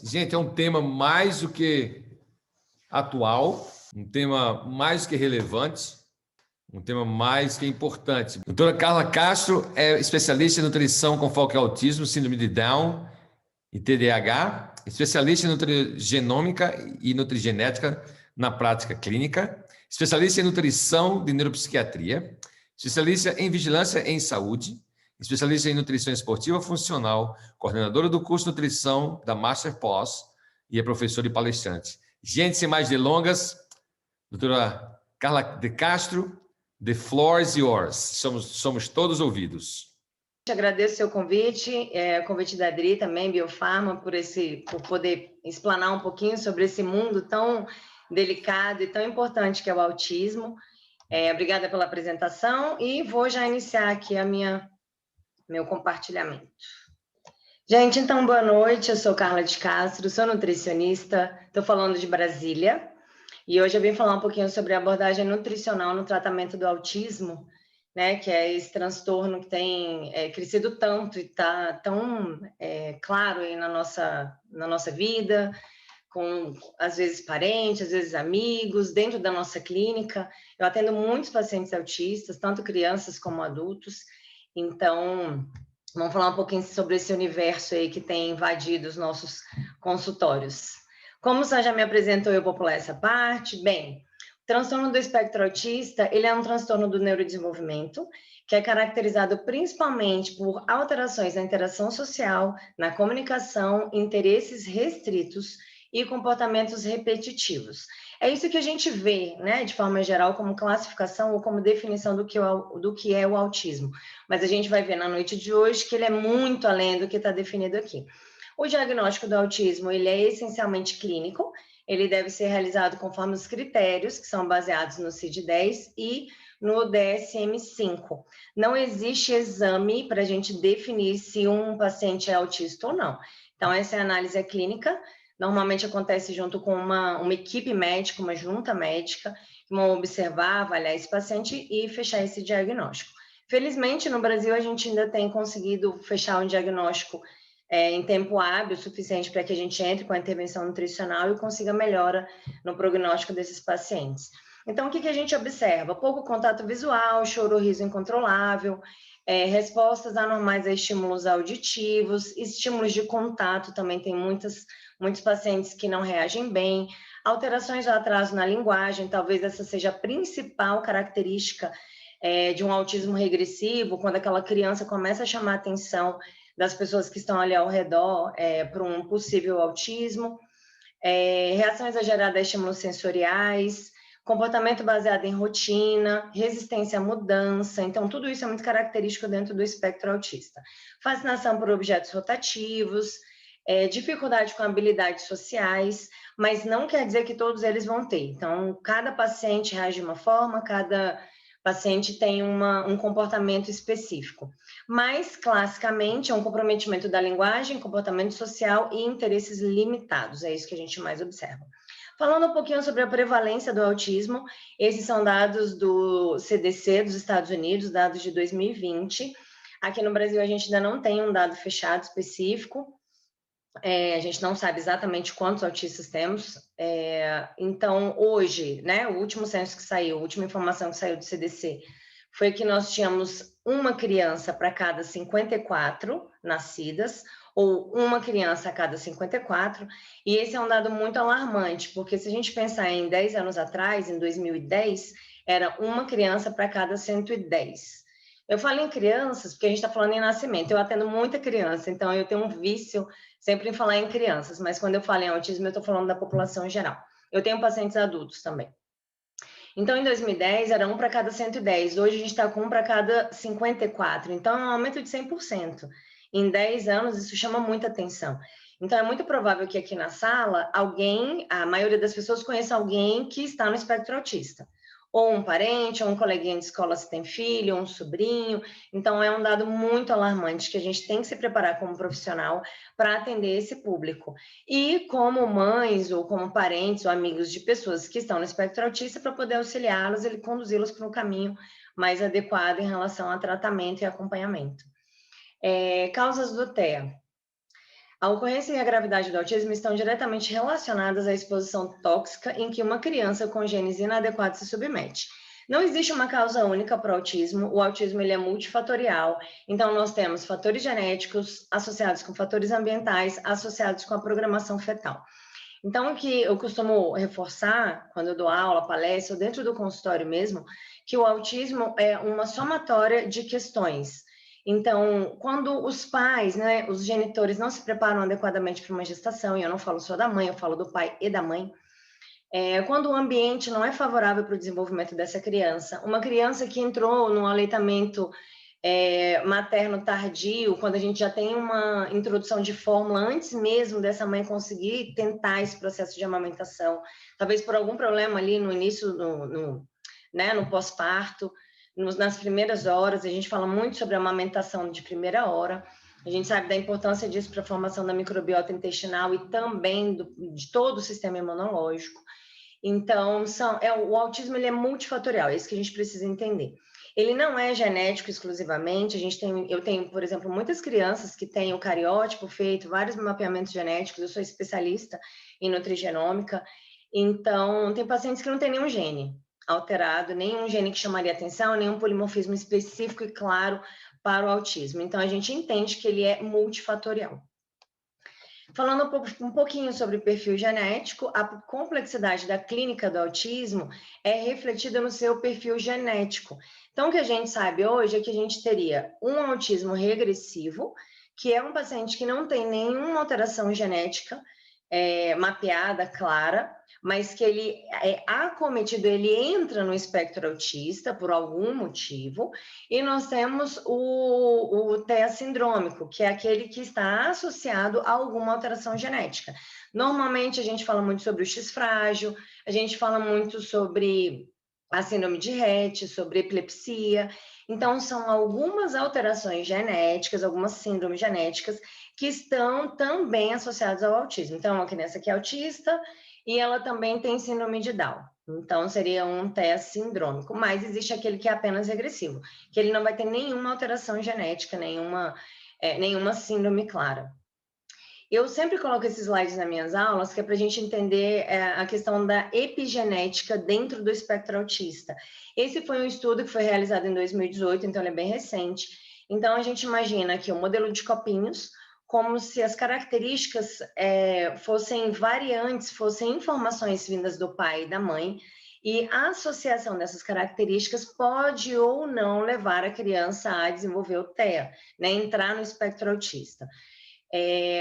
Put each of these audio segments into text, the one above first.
Gente, é um tema mais do que atual, um tema mais do que relevante, um tema mais que importante. Doutora Carla Castro é especialista em nutrição com foco em autismo, síndrome de Down e TDAH, especialista em nutrigenômica e nutrigenética na prática clínica, especialista em nutrição de neuropsiquiatria, especialista em vigilância em saúde, especialista em nutrição esportiva funcional, coordenadora do curso de nutrição da Master Pós e é professora e palestrante. Gente, sem mais delongas, doutora Carla de Castro, the floor is yours. Somos todos ouvidos. Agradeço o seu convite, o convite da Adri também, Biofarma, por poder explanar um pouquinho sobre esse mundo tão delicado e tão importante que é o autismo. Obrigada pela apresentação e vou já iniciar aqui meu compartilhamento. Gente, então, boa noite, eu sou Carla de Castro, sou nutricionista, estou falando de Brasília, e hoje eu vim falar um pouquinho sobre a abordagem nutricional no tratamento do autismo, né, que é esse transtorno que tem crescido tanto e está tão claro aí na nossa vida, com, às vezes, parentes, às vezes amigos, dentro da nossa clínica. Eu atendo muitos pacientes autistas, tanto crianças como adultos, então vamos falar um pouquinho sobre esse universo aí que tem invadido os nossos consultórios. Como você já me apresentou, eu vou pular essa parte. Bem, o transtorno do espectro autista, ele é um transtorno do neurodesenvolvimento, que é caracterizado principalmente por alterações na interação social, na comunicação, interesses restritos e comportamentos repetitivos. É isso que a gente vê, né, de forma geral, como classificação ou como definição do que é o autismo. Mas a gente vai ver na noite de hoje que ele é muito além do que está definido aqui. O diagnóstico do autismo, ele é essencialmente clínico, ele deve ser realizado conforme os critérios que são baseados no CID-10 e no DSM-5. Não existe exame para a gente definir se um paciente é autista ou não. Então, essa é a análise clínica, normalmente acontece junto com uma equipe médica, uma junta médica, que vão observar, avaliar esse paciente e fechar esse diagnóstico. Felizmente, no Brasil, a gente ainda tem conseguido fechar um diagnóstico em tempo hábil suficiente para que a gente entre com a intervenção nutricional e consiga melhora no prognóstico desses pacientes. Então, o que a gente observa? Pouco contato visual, choro, riso incontrolável, respostas anormais a estímulos auditivos, estímulos de contato, também tem muitos pacientes que não reagem bem, alterações de atraso na linguagem, talvez essa seja a principal característica de um autismo regressivo, quando aquela criança começa a chamar a atenção das pessoas que estão ali ao redor para um possível autismo, reação exagerada a estímulos sensoriais, comportamento baseado em rotina, resistência à mudança, então tudo isso é muito característico dentro do espectro autista. Fascinação por objetos rotativos, dificuldade com habilidades sociais, mas não quer dizer que todos eles vão ter. Então, cada paciente reage de uma forma, cada paciente tem um comportamento específico. Mas, classicamente, é um comprometimento da linguagem, comportamento social e interesses limitados. É isso que a gente mais observa. Falando um pouquinho sobre a prevalência do autismo, esses são dados do CDC dos Estados Unidos, dados de 2020. Aqui no Brasil, a gente ainda não tem um dado fechado específico. A gente não sabe exatamente quantos autistas temos. Então, hoje, né, o último censo que saiu, a última informação que saiu do CDC, foi que nós tínhamos uma criança para cada 54 nascidas, ou uma criança a cada 54, e esse é um dado muito alarmante, porque se a gente pensar em 10 anos atrás, em 2010, era uma criança para cada 110. Eu falo em crianças porque a gente está falando em nascimento, eu atendo muita criança, então eu tenho um vício sempre em falar em crianças, mas quando eu falo em autismo, eu estou falando da população em geral. Eu tenho pacientes adultos também. Então, em 2010, era 1 para cada 110. Hoje, a gente está com 1 para cada 54. Então, é um aumento de 100%. Em 10 anos, isso chama muita atenção. Então, é muito provável que aqui na sala, a maioria das pessoas conheça alguém que está no espectro autista. Ou um parente, ou um coleguinha de escola se tem filho, ou um sobrinho. Então, é um dado muito alarmante que a gente tem que se preparar como profissional para atender esse público. E como mães, ou como parentes, ou amigos de pessoas que estão no espectro autista, para poder auxiliá-los e conduzi-los para um caminho mais adequado em relação a tratamento e acompanhamento. Causas do TEA. A ocorrência e a gravidade do autismo estão diretamente relacionadas à exposição tóxica em que uma criança com genes inadequados se submete. Não existe uma causa única para o autismo ele é multifatorial, então nós temos fatores genéticos associados com fatores ambientais, associados com a programação fetal. Então, o que eu costumo reforçar, quando eu dou aula, palestra, ou dentro do consultório mesmo, que o autismo é uma somatória de questões. Então, quando os pais, né, os genitores não se preparam adequadamente para uma gestação, e eu não falo só da mãe, eu falo do pai e da mãe, quando o ambiente não é favorável para o desenvolvimento dessa criança, uma criança que entrou no aleitamento materno tardio, quando a gente já tem uma introdução de fórmula antes mesmo dessa mãe conseguir tentar esse processo de amamentação, talvez por algum problema ali no início, no pós-parto, nas primeiras horas, a gente fala muito sobre a amamentação de primeira hora, a gente sabe da importância disso para a formação da microbiota intestinal e também de todo o sistema imunológico. Então, o autismo ele é multifatorial, é isso que a gente precisa entender. Ele não é genético exclusivamente, eu tenho, por exemplo, muitas crianças que têm o cariótipo feito, vários mapeamentos genéticos, eu sou especialista em nutrigenômica, então tem pacientes que não têm nenhum gene alterado, nenhum gene que chamaria atenção, nenhum polimorfismo específico e claro para o autismo. Então, a gente entende que ele é multifatorial. Falando um pouquinho sobre o perfil genético, a complexidade da clínica do autismo é refletida no seu perfil genético. Então, o que a gente sabe hoje é que a gente teria um autismo regressivo, que é um paciente que não tem nenhuma alteração genética mapeada, clara, mas que ele é acometido, ele entra no espectro autista por algum motivo, e nós temos o TEA sindrômico, que é aquele que está associado a alguma alteração genética. Normalmente a gente fala muito sobre o X frágil, a gente fala muito sobre a síndrome de Rett, sobre epilepsia. Então, são algumas alterações genéticas, algumas síndromes genéticas que estão também associadas ao autismo. Então, uma criança que é autista e ela também tem síndrome de Down. Então, seria um TEA sindrômico, mas existe aquele que é apenas regressivo, que ele não vai ter nenhuma alteração genética, nenhuma síndrome clara. Eu sempre coloco esses slides nas minhas aulas, que é para a gente entender a questão da epigenética dentro do espectro autista. Esse foi um estudo que foi realizado em 2018, então ele é bem recente. Então, a gente imagina aqui um modelo de copinhos, como se as características fossem variantes, fossem informações vindas do pai e da mãe, e a associação dessas características pode ou não levar a criança a desenvolver o TEA, né, entrar no espectro autista.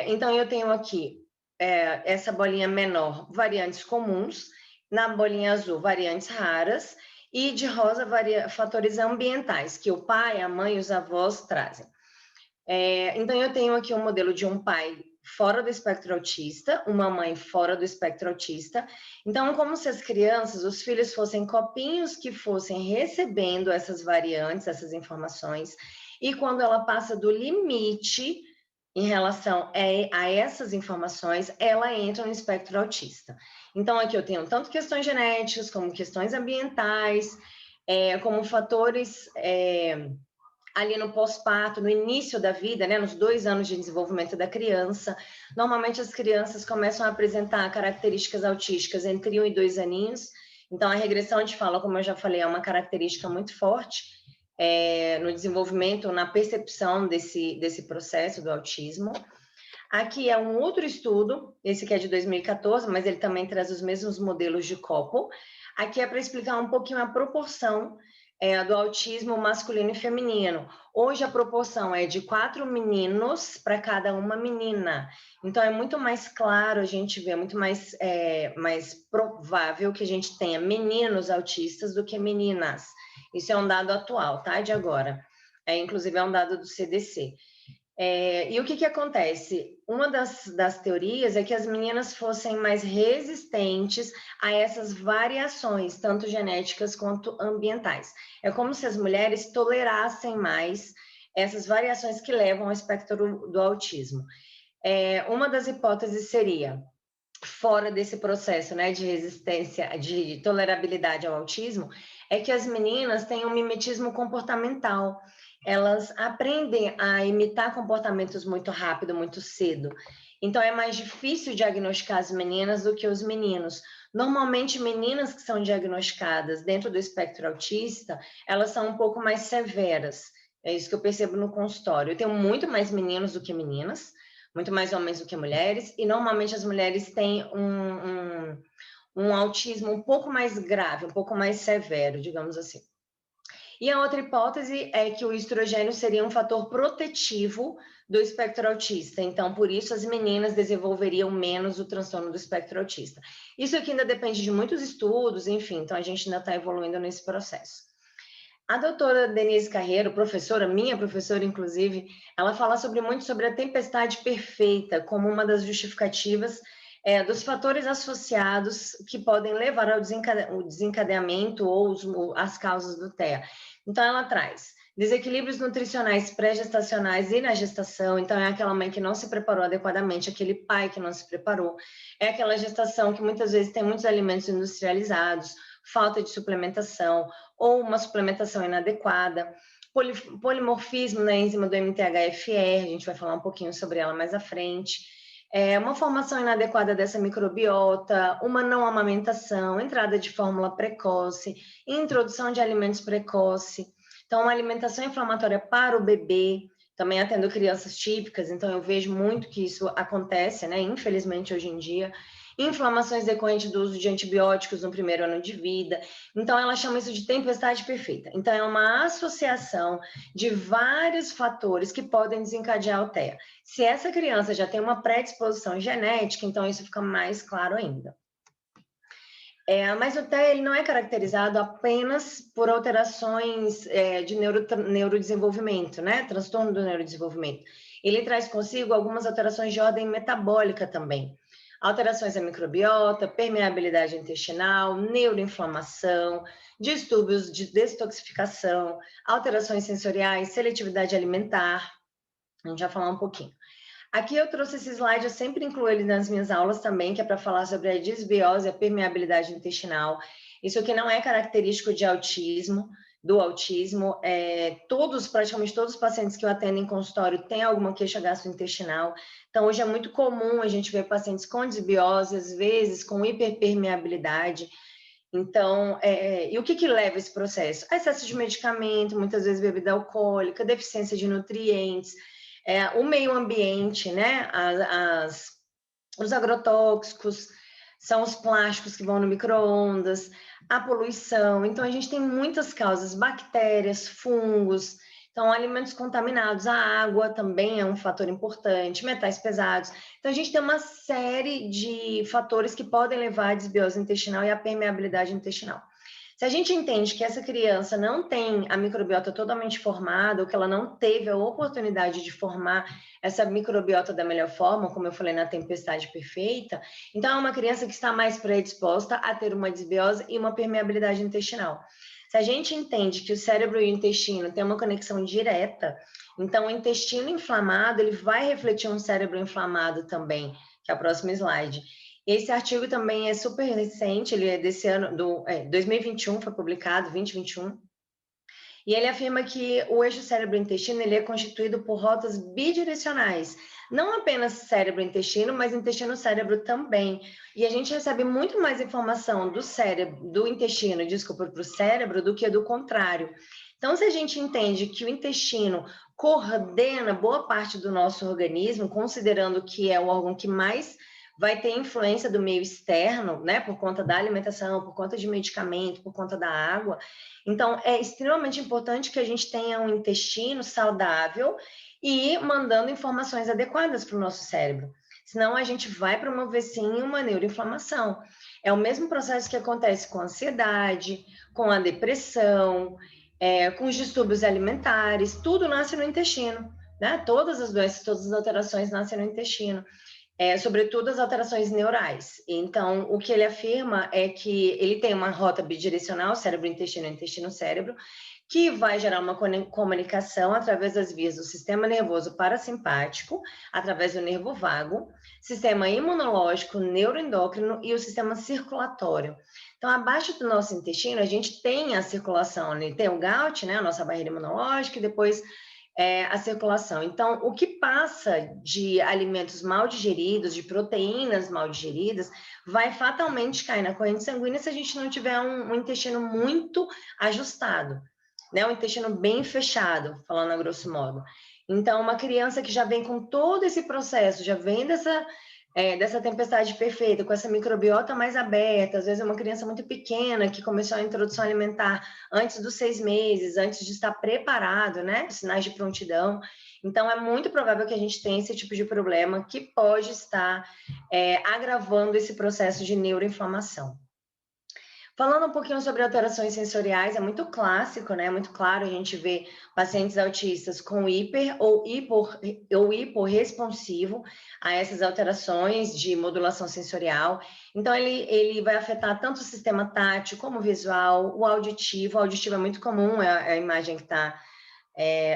Então, eu tenho aqui essa bolinha menor, variantes comuns, na bolinha azul, variantes raras, e de rosa, fatores ambientais, que o pai, a mãe e os avós trazem. Então, eu tenho aqui um modelo de um pai fora do espectro autista, uma mãe fora do espectro autista. Então, como se as crianças, os filhos fossem copinhos que fossem recebendo essas variantes, essas informações, e quando ela passa do limite em relação a essas informações, ela entra no espectro autista. Então, aqui eu tenho tanto questões genéticas, como questões ambientais, como fatores ali no pós-parto, no início da vida, né, nos 2 anos de desenvolvimento da criança. Normalmente as crianças começam a apresentar características autísticas entre 1 e 2 aninhos. Então, a regressão de fala, como eu já falei, é uma característica muito forte no desenvolvimento, na percepção desse processo do autismo. Aqui é um outro estudo, esse que é de 2014, mas ele também traz os mesmos modelos de Koppel. Aqui é para explicar um pouquinho a proporção do autismo masculino e feminino. Hoje a proporção é de 4 meninos para cada uma menina. Então é muito mais claro a gente ver, muito mais provável que a gente tenha meninos autistas do que meninas. Isso é um dado atual, tá? De agora. Inclusive é um dado do CDC. E o que acontece? Uma das teorias é que as meninas fossem mais resistentes a essas variações, tanto genéticas quanto ambientais. É como se as mulheres tolerassem mais essas variações que levam ao espectro do autismo. Uma das hipóteses seria, fora desse processo, né, de resistência, de tolerabilidade ao autismo, é que as meninas têm um mimetismo comportamental. Elas aprendem a imitar comportamentos muito rápido, muito cedo. Então, é mais difícil diagnosticar as meninas do que os meninos. Normalmente, meninas que são diagnosticadas dentro do espectro autista, elas são um pouco mais severas. É isso que eu percebo no consultório. Eu tenho muito mais meninos do que meninas, muito mais homens do que mulheres, e normalmente as mulheres têm um autismo um pouco mais grave, um pouco mais severo, digamos assim. E a outra hipótese é que o estrogênio seria um fator protetivo do espectro autista. Então, por isso, as meninas desenvolveriam menos o transtorno do espectro autista. Isso aqui ainda depende de muitos estudos, enfim, então a gente ainda está evoluindo nesse processo. A doutora Denise Carreiro, professora, minha professora, inclusive, ela fala muito sobre a tempestade perfeita como uma das justificativas dos fatores associados que podem levar ao desencadeamento ou as causas do TEA. Então, ela traz desequilíbrios nutricionais pré-gestacionais e na gestação. Então, é aquela mãe que não se preparou adequadamente, aquele pai que não se preparou. É aquela gestação que muitas vezes tem muitos alimentos industrializados, falta de suplementação ou uma suplementação inadequada. Polimorfismo na enzima do MTHFR, a gente vai falar um pouquinho sobre ela mais à frente. Uma formação inadequada dessa microbiota, uma não amamentação, entrada de fórmula precoce, introdução de alimentos precoce. Então, uma alimentação inflamatória para o bebê, também atendo crianças típicas, então eu vejo muito que isso acontece, né? Infelizmente, hoje em dia. Inflamações decorrentes do uso de antibióticos no primeiro ano de vida. Então, ela chama isso de tempestade perfeita. Então, é uma associação de vários fatores que podem desencadear o TEA. Se essa criança já tem uma predisposição genética, então isso fica mais claro ainda. Mas o TEA ele não é caracterizado apenas por alterações de neurodesenvolvimento, né? Transtorno do neurodesenvolvimento. Ele traz consigo algumas alterações de ordem metabólica também. Alterações da microbiota, permeabilidade intestinal, neuroinflamação, distúrbios de detoxificação, alterações sensoriais, seletividade alimentar. A gente vai falar um pouquinho. Aqui eu trouxe esse slide, eu sempre incluo ele nas minhas aulas também, que é para falar sobre a disbiose e a permeabilidade intestinal. Isso aqui não é característico de autismo, do autismo. Praticamente todos os pacientes que eu atendo em consultório têm alguma queixa gastrointestinal. Então, hoje é muito comum a gente ver pacientes com disbiose, às vezes com hiperpermeabilidade. Então, e o que leva esse processo? Excesso de medicamento, muitas vezes bebida alcoólica, deficiência de nutrientes, o meio ambiente, né? Os agrotóxicos, são os plásticos que vão no micro-ondas, a poluição. Então, a gente tem muitas causas, bactérias, fungos. Então, alimentos contaminados, a água também é um fator importante, metais pesados. Então, a gente tem uma série de fatores que podem levar à desbiose intestinal e à permeabilidade intestinal. Se a gente entende que essa criança não tem a microbiota totalmente formada, ou que ela não teve a oportunidade de formar essa microbiota da melhor forma, como eu falei na tempestade perfeita, então é uma criança que está mais predisposta a ter uma desbiose e uma permeabilidade intestinal. Se a gente entende que o cérebro e o intestino têm uma conexão direta, então o intestino inflamado, ele vai refletir um cérebro inflamado também, que é o próximo slide. Esse artigo também é super recente, ele é desse ano, 2021, foi publicado, 2021, e ele afirma que o eixo cérebro-intestino ele é constituído por rotas bidirecionais, não apenas cérebro-intestino, mas intestino-cérebro também. E a gente recebe muito mais informação do intestino, para o cérebro, do que do contrário. Então, se a gente entende que o intestino coordena boa parte do nosso organismo, considerando que é o órgão que mais vai ter influência do meio externo, né, por conta da alimentação, por conta de medicamento, por conta da água. Então, é extremamente importante que a gente tenha um intestino saudável e mandando informações adequadas para o nosso cérebro. Senão, a gente vai promover, sim, uma neuroinflamação. É o mesmo processo que acontece com a ansiedade, com a depressão, com os distúrbios alimentares, tudo nasce no intestino, né? Todas as doenças, todas as alterações nascem no intestino. Sobretudo as alterações neurais. Então, o que ele afirma é que ele tem uma rota bidirecional, cérebro-intestino, intestino-cérebro, que vai gerar uma comunicação através das vias do sistema nervoso parasimpático, através do nervo vago, sistema imunológico, neuroendócrino e o sistema circulatório. Então, abaixo do nosso intestino, a gente tem a circulação, né? Tem o GALT, né, a nossa barreira imunológica, e depois a circulação. Então, o que passa de alimentos mal digeridos, de proteínas mal digeridas, vai fatalmente cair na corrente sanguínea se a gente não tiver um intestino muito ajustado, né? Um intestino bem fechado, falando a grosso modo. Então, uma criança que já vem com todo esse processo, já vem dessa tempestade perfeita, com essa microbiota mais aberta, às vezes é uma criança muito pequena que começou a introdução alimentar antes dos 6 meses, antes de estar preparado, né? Sinais de prontidão. Então, é muito provável que a gente tenha esse tipo de problema que pode estar agravando esse processo de neuroinflamação. Falando um pouquinho sobre alterações sensoriais, é muito clássico, né? Muito claro a gente vê pacientes autistas com hiporresponsivo a essas alterações de modulação sensorial. Então, ele vai afetar tanto o sistema tátil como o visual, o auditivo. O auditivo é muito comum, é a imagem que está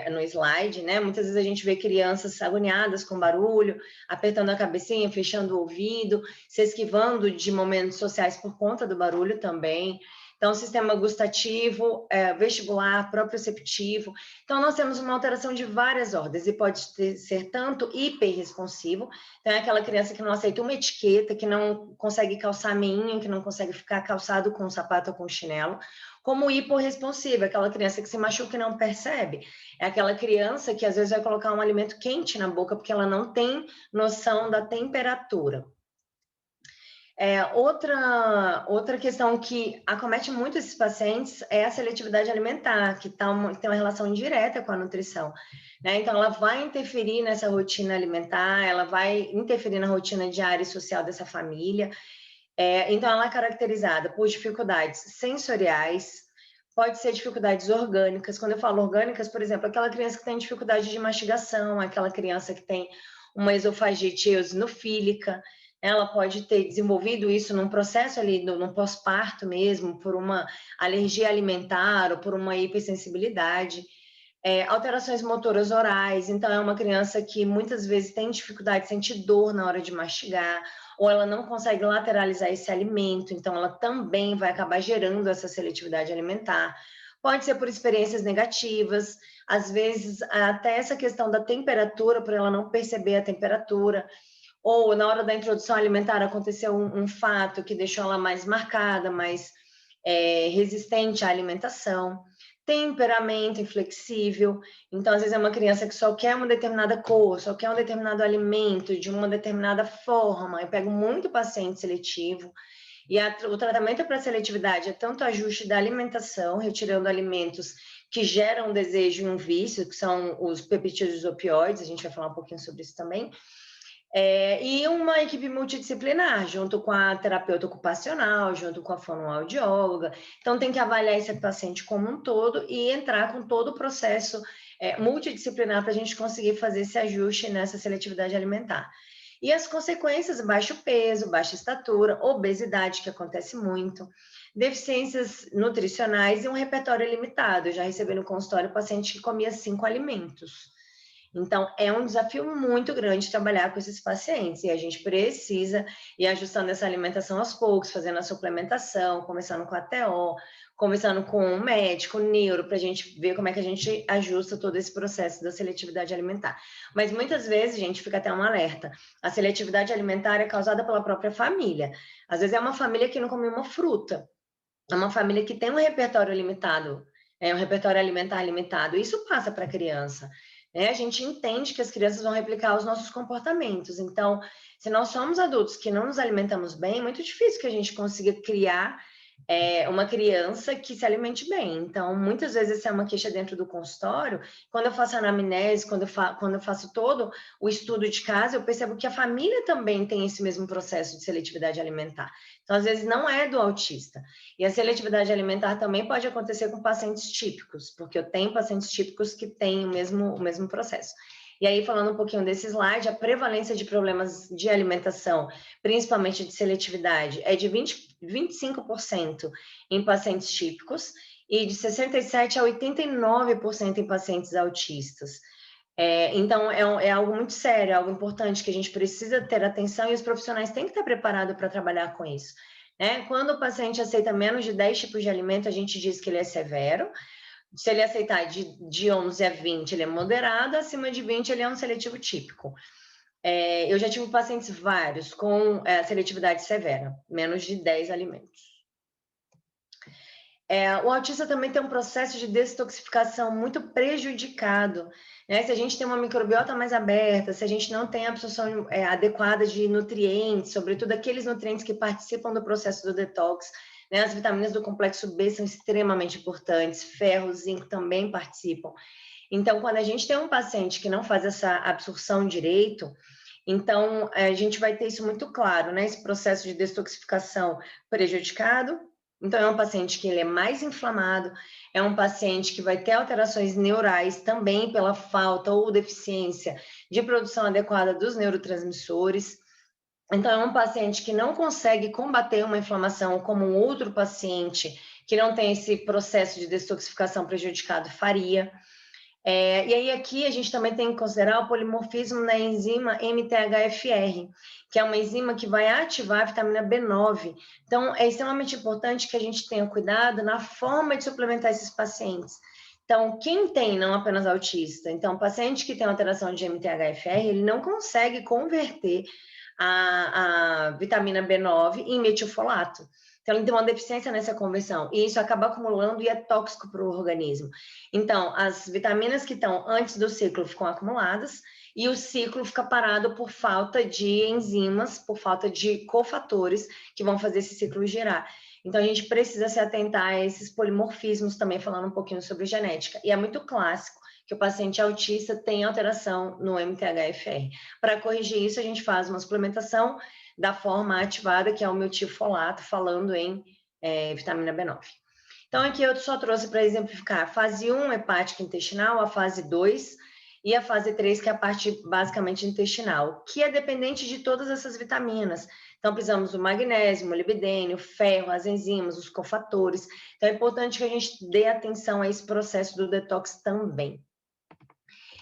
no slide, né? Muitas vezes a gente vê crianças agoniadas com barulho, apertando a cabecinha, fechando o ouvido, se esquivando de momentos sociais por conta do barulho também. Então, sistema gustativo, vestibular, proprioceptivo. Então, nós temos uma alteração de várias ordens e pode ser tanto hiperresponsivo, então é aquela criança que não aceita uma etiqueta, que não consegue calçar meinha, que não consegue ficar calçado com um sapato ou com um chinelo, como hiporresponsiva, aquela criança que se machuca e não percebe. É aquela criança que às vezes vai colocar um alimento quente na boca porque ela não tem noção da temperatura. Outra questão que acomete muito esses pacientes é a seletividade alimentar, que tem uma relação direta com a nutrição, né? Então, ela vai interferir nessa rotina alimentar, ela vai interferir na rotina diária e social dessa família. Então, ela é caracterizada por dificuldades sensoriais, pode ser dificuldades orgânicas. Quando eu falo orgânicas, por exemplo, aquela criança que tem dificuldade de mastigação, aquela criança que tem uma esofagite eosinofílica, ela pode ter desenvolvido isso num processo ali, num pós-parto mesmo, por uma alergia alimentar ou por uma hipersensibilidade. Alterações motoras orais, então é uma criança que muitas vezes tem dificuldade de sentir dor na hora de mastigar, ou ela não consegue lateralizar esse alimento, então ela também vai acabar gerando essa seletividade alimentar. Pode ser por experiências negativas, às vezes até essa questão da temperatura, por ela não perceber a temperatura, ou na hora da introdução alimentar aconteceu um fato que deixou ela mais marcada, mais resistente à alimentação. Temperamento inflexível, então às vezes é uma criança que só quer uma determinada cor, só quer um determinado alimento de uma determinada forma. Eu pego muito paciente seletivo e o tratamento para seletividade é tanto ajuste da alimentação, retirando alimentos que geram desejo e um vício, que são os peptídeos opioides, a gente vai falar um pouquinho sobre isso também, e uma equipe multidisciplinar, junto com a terapeuta ocupacional, junto com a fonoaudióloga. Então, tem que avaliar esse paciente como um todo e entrar com todo o processo multidisciplinar para a gente conseguir fazer esse ajuste nessa seletividade alimentar. E as consequências, baixo peso, baixa estatura, obesidade, que acontece muito, deficiências nutricionais e um repertório limitado. Eu já recebi no consultório paciente que comia 5 alimentos. Então, é um desafio muito grande trabalhar com esses pacientes, e a gente precisa ir ajustando essa alimentação aos poucos, fazendo a suplementação, começando com a TO, conversando com um médico, neuro, para a gente ver como é que a gente ajusta todo esse processo da seletividade alimentar. Mas muitas vezes, gente, fica até um alerta, a seletividade alimentar é causada pela própria família. Às vezes é uma família que não come uma fruta, é uma família que tem um repertório limitado, um repertório alimentar limitado, e isso passa para a criança. A gente entende que as crianças vão replicar os nossos comportamentos. Então, se nós somos adultos que não nos alimentamos bem, é muito difícil que a gente consiga criar uma criança que se alimente bem. Então, muitas vezes essa é uma queixa dentro do consultório. Quando eu faço anamnese, quando eu faço todo o estudo de casa, eu percebo que a família também tem esse mesmo processo de seletividade alimentar. Então, às vezes, não é do autista. E a seletividade alimentar também pode acontecer com pacientes típicos, porque eu tenho pacientes típicos que têm o mesmo processo. E aí, falando um pouquinho desse slide, a prevalência de problemas de alimentação, principalmente de seletividade, é de 25% em pacientes típicos e de 67% a 89% em pacientes autistas. Então, é algo muito sério, é algo importante que a gente precisa ter atenção e os profissionais têm que estar preparados para trabalhar com isso. Quando o paciente aceita menos de 10 tipos de alimento, a gente diz que ele é severo. Se ele aceitar de 11 a 20, ele é moderado, acima de 20, ele é um seletivo típico. Eu já tive pacientes vários com seletividade severa, menos de 10 alimentos. O autista também tem um processo de detoxificação muito prejudicado, né? Se a gente tem uma microbiota mais aberta, se a gente não tem a absorção adequada de nutrientes, sobretudo aqueles nutrientes que participam do processo do detox, né? As vitaminas do complexo B são extremamente importantes, ferro, zinco também participam. Então, quando a gente tem um paciente que não faz essa absorção direito, então a gente vai ter isso muito claro, né? Esse processo de detoxificação prejudicado. Então, é um paciente que ele é mais inflamado, é um paciente que vai ter alterações neurais também pela falta ou deficiência de produção adequada dos neurotransmissores. Então, é um paciente que não consegue combater uma inflamação como um outro paciente que não tem esse processo de detoxificação prejudicado faria. E aí aqui a gente também tem que considerar o polimorfismo na enzima MTHFR, que é uma enzima que vai ativar a vitamina B9. Então, é extremamente importante que a gente tenha cuidado na forma de suplementar esses pacientes. Então, quem tem, não apenas autista, então, paciente que tem alteração de MTHFR, ele não consegue converter a vitamina B9 em metilfolato. Então, ele tem uma deficiência nessa conversão, e isso acaba acumulando e é tóxico para o organismo. Então, as vitaminas que estão antes do ciclo ficam acumuladas, e o ciclo fica parado por falta de enzimas, por falta de cofatores que vão fazer esse ciclo girar. Então, a gente precisa se atentar a esses polimorfismos também, falando um pouquinho sobre genética. E é muito clássico que o paciente autista tem alteração no MTHFR. Para corrigir isso, a gente faz uma suplementação da forma ativada, que é o metilfolato, falando em vitamina B9. Então, aqui eu só trouxe para exemplificar a fase 1, hepática intestinal, a fase 2 e a fase 3, que é a parte basicamente intestinal, que é dependente de todas essas vitaminas. Então, precisamos do magnésio, molibdênio, ferro, as enzimas, os cofatores. Então, é importante que a gente dê atenção a esse processo do detox também.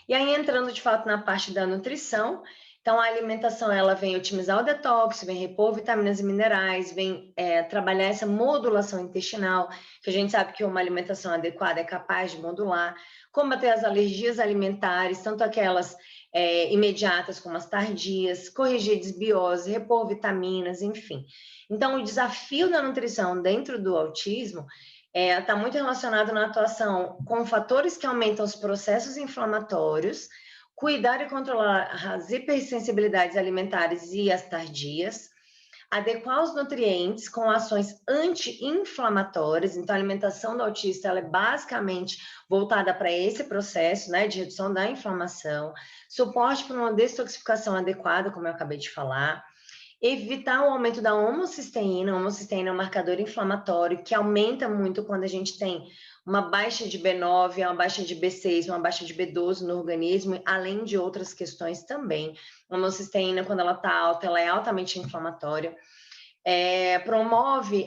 E aí, entrando de fato na parte da nutrição, então a alimentação ela vem otimizar o detox, vem repor vitaminas e minerais, vem trabalhar essa modulação intestinal, que a gente sabe que uma alimentação adequada é capaz de modular, combater as alergias alimentares, tanto aquelas imediatas como as tardias, corrigir desbiose, repor vitaminas, enfim. Então, o desafio da nutrição dentro do autismo está muito relacionado na atuação com fatores que aumentam os processos inflamatórios, cuidar e controlar as hipersensibilidades alimentares e as tardias, adequar os nutrientes com ações anti-inflamatórias. Então, a alimentação do autista ela é basicamente voltada para esse processo, né, de redução da inflamação, suporte para uma detoxificação adequada, como eu acabei de falar, evitar o aumento da homocisteína. A homocisteína é um marcador inflamatório que aumenta muito quando a gente tem uma baixa de B9, uma baixa de B6, uma baixa de B12 no organismo, além de outras questões também. A homocisteína, quando ela está alta, ela é altamente inflamatória.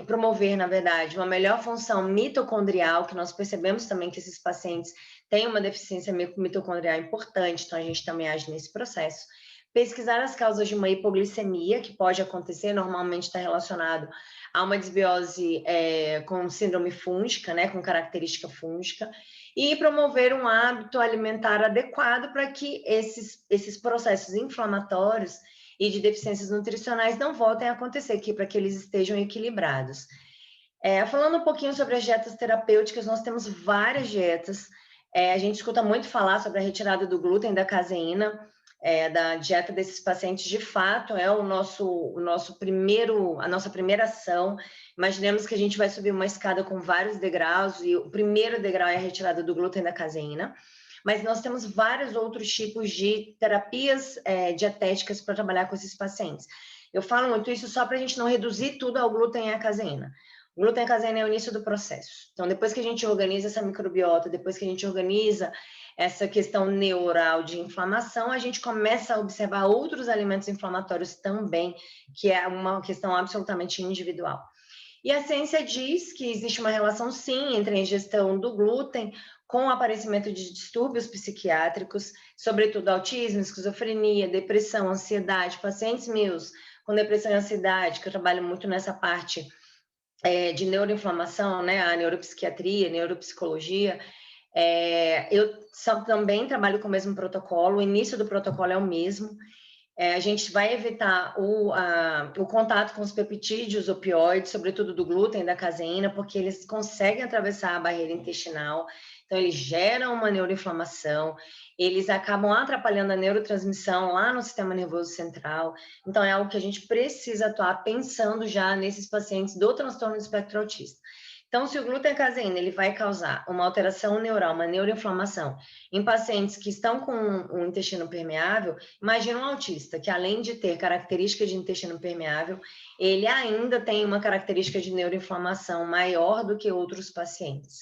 Promover, na verdade, uma melhor função mitocondrial, que nós percebemos também que esses pacientes têm uma deficiência mitocondrial importante, então a gente também age nesse processo. Pesquisar as causas de uma hipoglicemia, que pode acontecer, normalmente está relacionado a uma desbiose com síndrome fúngica, né, com característica fúngica, e promover um hábito alimentar adequado para que esses processos inflamatórios e de deficiências nutricionais não voltem a acontecer aqui, para que eles estejam equilibrados. Falando um pouquinho sobre as dietas terapêuticas, nós temos várias dietas. A gente escuta muito falar sobre a retirada do glúten, da caseína, da dieta desses pacientes. De fato, é a nossa primeira ação. Imaginemos que a gente vai subir uma escada com vários degraus, e o primeiro degrau é a retirada do glúten, da caseína. Mas nós temos vários outros tipos de terapias dietéticas para trabalhar com esses pacientes. Eu falo muito isso só para a gente não reduzir tudo ao glúten e à caseína. O glúten e a caseína é o início do processo. Então, depois que a gente organiza essa microbiota, depois que a gente organiza essa questão neural de inflamação, a gente começa a observar outros alimentos inflamatórios também, que é uma questão absolutamente individual. E a ciência diz que existe uma relação, sim, entre a ingestão do glúten com o aparecimento de distúrbios psiquiátricos, sobretudo autismo, esquizofrenia, depressão, ansiedade. Pacientes meus com depressão e ansiedade, que eu trabalho muito nessa parte de neuroinflamação, né, a neuropsiquiatria, neuropsicologia, Eu também trabalho com o mesmo protocolo, o início do protocolo é o mesmo. A gente vai evitar o contato com os peptídeos opioides, sobretudo do glúten e da caseína, porque eles conseguem atravessar a barreira intestinal, então eles geram uma neuroinflamação, eles acabam atrapalhando a neurotransmissão lá no sistema nervoso central, então é algo que a gente precisa atuar pensando já nesses pacientes do transtorno do espectro autista. Então, se o glúten e a caseína ele vai causar uma alteração neural, uma neuroinflamação, em pacientes que estão com o intestino permeável, imagina um autista que, além de ter característica de intestino permeável, ele ainda tem uma característica de neuroinflamação maior do que outros pacientes.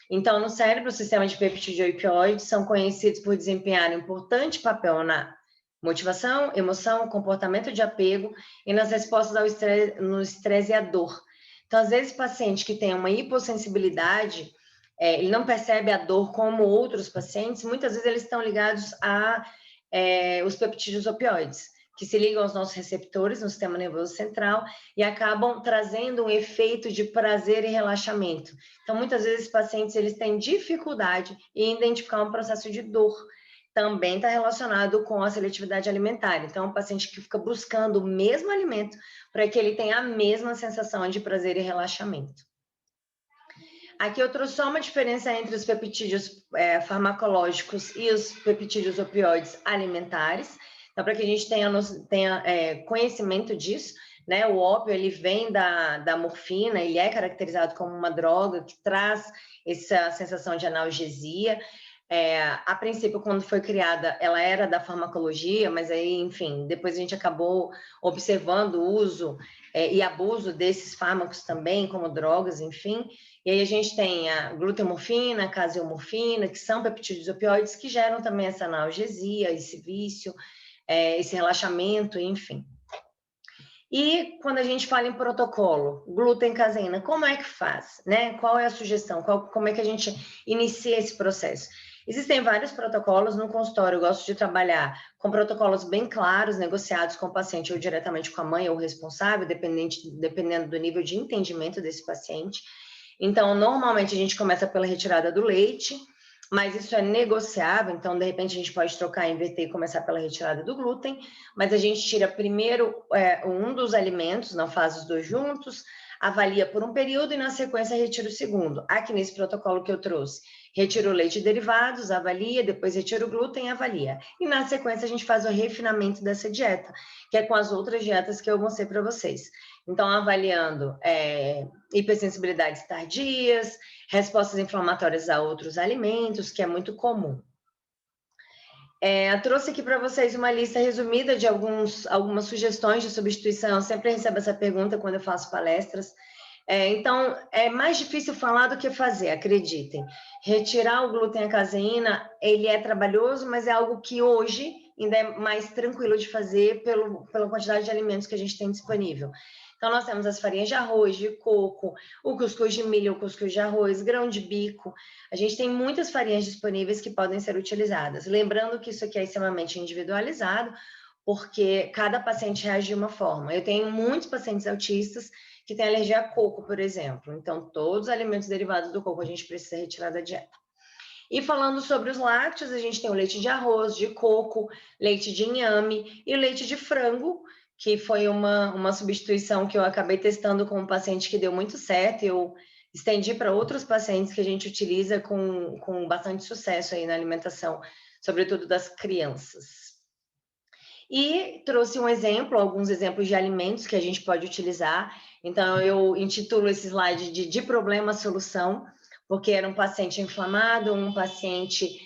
Então, no cérebro, o sistema de peptídeo opioides são conhecidos por desempenhar um importante papel na motivação, emoção, comportamento de apego e nas respostas ao estresse, no estresse e à dor. Então, às vezes, paciente que tem uma hipossensibilidade, ele não percebe a dor como outros pacientes, muitas vezes eles estão ligados a os peptídeos opioides, que se ligam aos nossos receptores no sistema nervoso central e acabam trazendo um efeito de prazer e relaxamento. Então, muitas vezes, pacientes eles têm dificuldade em identificar um processo de dor. Também está relacionado com a seletividade alimentar. Então, um paciente que fica buscando o mesmo alimento para que ele tenha a mesma sensação de prazer e relaxamento. Aqui eu trouxe só uma diferença entre os peptídeos farmacológicos e os peptídeos opioides alimentares, então, para que a gente tenha conhecimento disso, né? O ópio ele vem da morfina, ele é caracterizado como uma droga que traz essa sensação de analgesia. A princípio, quando foi criada, ela era da farmacologia, mas aí, enfim, depois a gente acabou observando o uso e abuso desses fármacos também, como drogas, enfim. E aí a gente tem a glutamorfina, a caseomorfina, que são peptídeos opioides que geram também essa analgesia, esse vício, esse relaxamento, enfim. E quando a gente fala em protocolo, glúten, caseína, como é que faz, né? Qual é a sugestão? Como é que a gente inicia esse processo? Existem vários protocolos no consultório, eu gosto de trabalhar com protocolos bem claros, negociados com o paciente ou diretamente com a mãe ou o responsável, dependendo do nível de entendimento desse paciente. Então, normalmente a gente começa pela retirada do leite, mas isso é negociável, então, de repente, a gente pode trocar, inverter e começar pela retirada do glúten, mas a gente tira primeiro um dos alimentos, não faz os dois juntos, avalia por um período e, na sequência, retira o segundo. Aqui nesse protocolo que eu trouxe, retira o leite e derivados, avalia, depois retira o glúten e avalia. E, na sequência, a gente faz o refinamento dessa dieta, que é com as outras dietas que eu mostrei para vocês. Então, avaliando hipersensibilidades tardias, respostas inflamatórias a outros alimentos, que é muito comum. Trouxe aqui para vocês uma lista resumida de algumas sugestões de substituição. Eu sempre recebo essa pergunta quando eu faço palestras. Então, é mais difícil falar do que fazer, acreditem. Retirar o glúten e a caseína, ele é trabalhoso, mas é algo que hoje ainda é mais tranquilo de fazer pela quantidade de alimentos que a gente tem disponível. Então, nós temos as farinhas de arroz, de coco, o cuscuz de milho, o cuscuz de arroz, grão de bico. A gente tem muitas farinhas disponíveis que podem ser utilizadas. Lembrando que isso aqui é extremamente individualizado, porque cada paciente reage de uma forma. Eu tenho muitos pacientes autistas que têm alergia a coco, por exemplo. Então, todos os alimentos derivados do coco a gente precisa retirar da dieta. E falando sobre os lácteos, a gente tem o leite de arroz, de coco, leite de inhame e o leite de frango, que foi uma substituição que eu acabei testando com um paciente que deu muito certo. Eu estendi para outros pacientes que a gente utiliza com bastante sucesso aí na alimentação, sobretudo das crianças. E trouxe alguns exemplos de alimentos que a gente pode utilizar. Então, eu intitulo esse slide de problema à solução, porque era um paciente inflamado, um paciente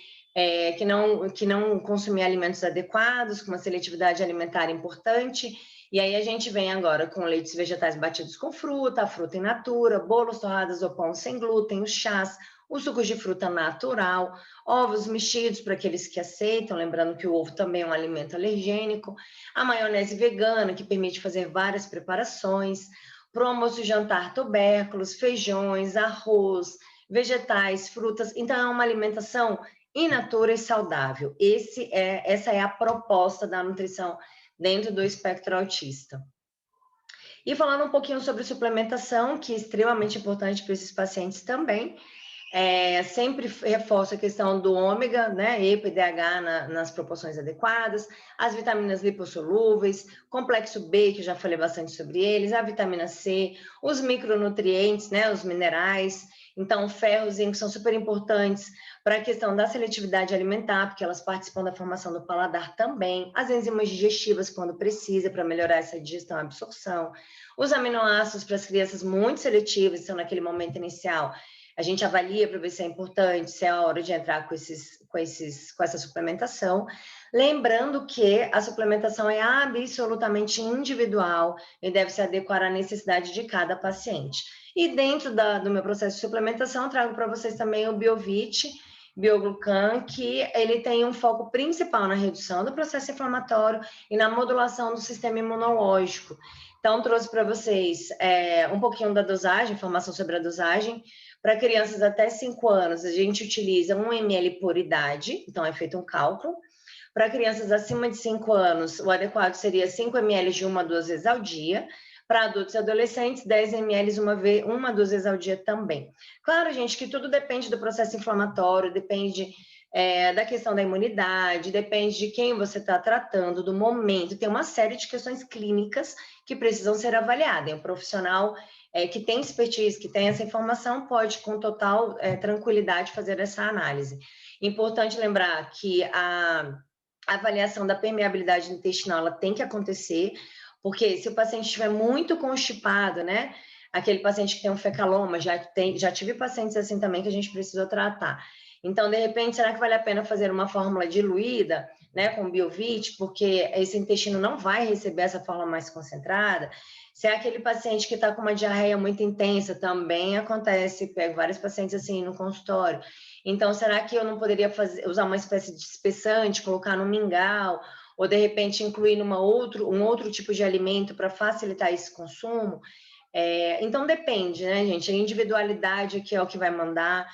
que não consumia alimentos adequados, com uma seletividade alimentar importante. E aí a gente vem agora com leites vegetais batidos com fruta, a fruta in natura, bolos, torradas ou pão sem glúten, os chás, os sucos de fruta natural, ovos mexidos para aqueles que aceitam, lembrando que o ovo também é um alimento alergênico, a maionese vegana, que permite fazer várias preparações, para o almoço e jantar, tubérculos, feijões, arroz, vegetais, frutas. Então, é uma alimentação in natura e saudável. Essa é a proposta da nutrição dentro do espectro autista. E falando um pouquinho sobre suplementação, que é extremamente importante para esses pacientes também, Sempre reforço a questão do ômega, né, EPA e DH nas proporções adequadas, as vitaminas lipossolúveis, complexo B, que eu já falei bastante sobre eles, a vitamina C, os micronutrientes, né, os minerais. Então, ferro e zinco são super importantes para a questão da seletividade alimentar, porque elas participam da formação do paladar também, as enzimas digestivas quando precisa, para melhorar essa digestão e absorção, os aminoácidos para as crianças muito seletivas, são naquele momento inicial, a gente avalia para ver se é importante, se é a hora de entrar com essa suplementação. Lembrando que a suplementação é absolutamente individual e deve se adequar à necessidade de cada paciente. E dentro do meu processo de suplementação, eu trago para vocês também o Biovit, Bioglucan, que ele tem um foco principal na redução do processo inflamatório e na modulação do sistema imunológico. Então, trouxe para vocês um pouquinho da dosagem, informação sobre a dosagem. Para crianças até 5 anos, a gente utiliza 1 ml por idade, então é feito um cálculo. Para crianças acima de 5 anos, o adequado seria 5 ml de 1 a 2 vezes ao dia. Para adultos e adolescentes, 10 ml uma a 2 vezes ao dia também. Claro, gente, que tudo depende do processo inflamatório, depende da questão da imunidade, depende de quem você está tratando, do momento. Tem uma série de questões clínicas que precisam ser avaliadas. Um profissional que tem expertise, que tem essa informação, pode com total tranquilidade fazer essa análise. Importante lembrar que a avaliação da permeabilidade intestinal ela tem que acontecer, porque se o paciente estiver muito constipado, né? Aquele paciente que tem um fecaloma, já tive pacientes assim também que a gente precisou tratar. Então, de repente, será que vale a pena fazer uma fórmula diluída, né, com Biovit, porque esse intestino não vai receber essa fórmula mais concentrada? Se é aquele paciente que está com uma diarreia muito intensa, também acontece, pego vários pacientes assim no consultório. Então, será que eu não poderia usar uma espécie de espessante, colocar no mingau, ou de repente incluir um outro tipo de alimento para facilitar esse consumo? Então, depende, né, gente? A individualidade aqui é o que vai mandar.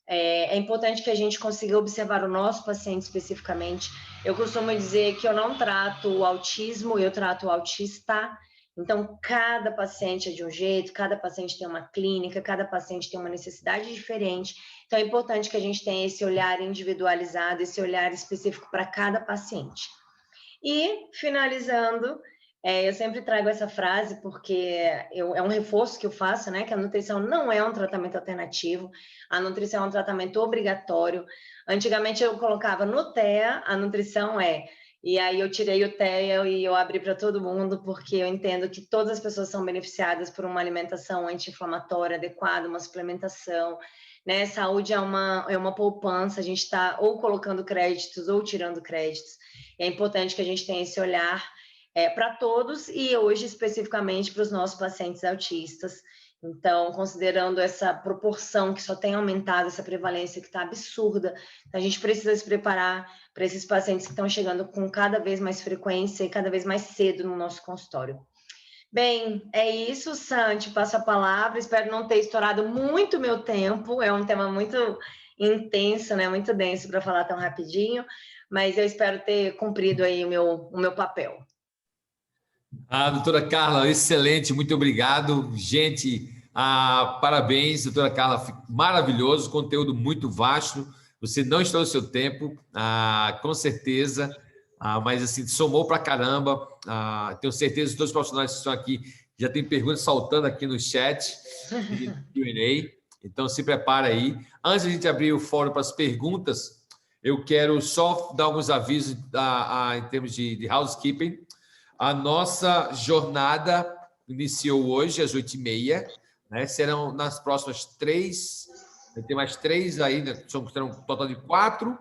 É importante que a gente consiga observar o nosso paciente especificamente. Eu costumo dizer que eu não trato o autismo, eu trato o autista. Então, cada paciente é de um jeito, cada paciente tem uma clínica, cada paciente tem uma necessidade diferente. Então, é importante que a gente tenha esse olhar individualizado, esse olhar específico para cada paciente. E, finalizando, eu sempre trago essa frase porque é um reforço que eu faço, né? Que a nutrição não é um tratamento alternativo, a nutrição é um tratamento obrigatório. Antigamente eu colocava no TEA, a nutrição e aí eu tirei o TEA e eu abri para todo mundo, porque eu entendo que todas as pessoas são beneficiadas por uma alimentação anti-inflamatória adequada, uma suplementação, né? Saúde é uma poupança, a gente está ou colocando créditos ou tirando créditos. É importante que a gente tenha esse olhar para todos e hoje especificamente para os nossos pacientes autistas. Então, considerando essa proporção que só tem aumentado, essa prevalência que está absurda, a gente precisa se preparar para esses pacientes que estão chegando com cada vez mais frequência e cada vez mais cedo no nosso consultório. Bem, é isso, Santi, passo a palavra, espero não ter estourado muito meu tempo, é um tema muito intenso, né? Muito denso para falar tão rapidinho, mas eu espero ter cumprido aí o meu papel. Doutora Carla, excelente, muito obrigado. Gente, parabéns, doutora Carla, maravilhoso, conteúdo muito vasto. Você não estourou o seu tempo, com certeza, mas assim, somou pra caramba. Tenho certeza que todos os profissionais que estão aqui já têm perguntas saltando aqui no chat de Q&A, então se prepara aí. Antes de a gente abrir o fórum para as perguntas, eu quero só dar alguns avisos em termos de housekeeping. A nossa jornada iniciou hoje às 8h30, né? Serão nas próximas 3, tem mais 3 aí, né? Serão um total de 4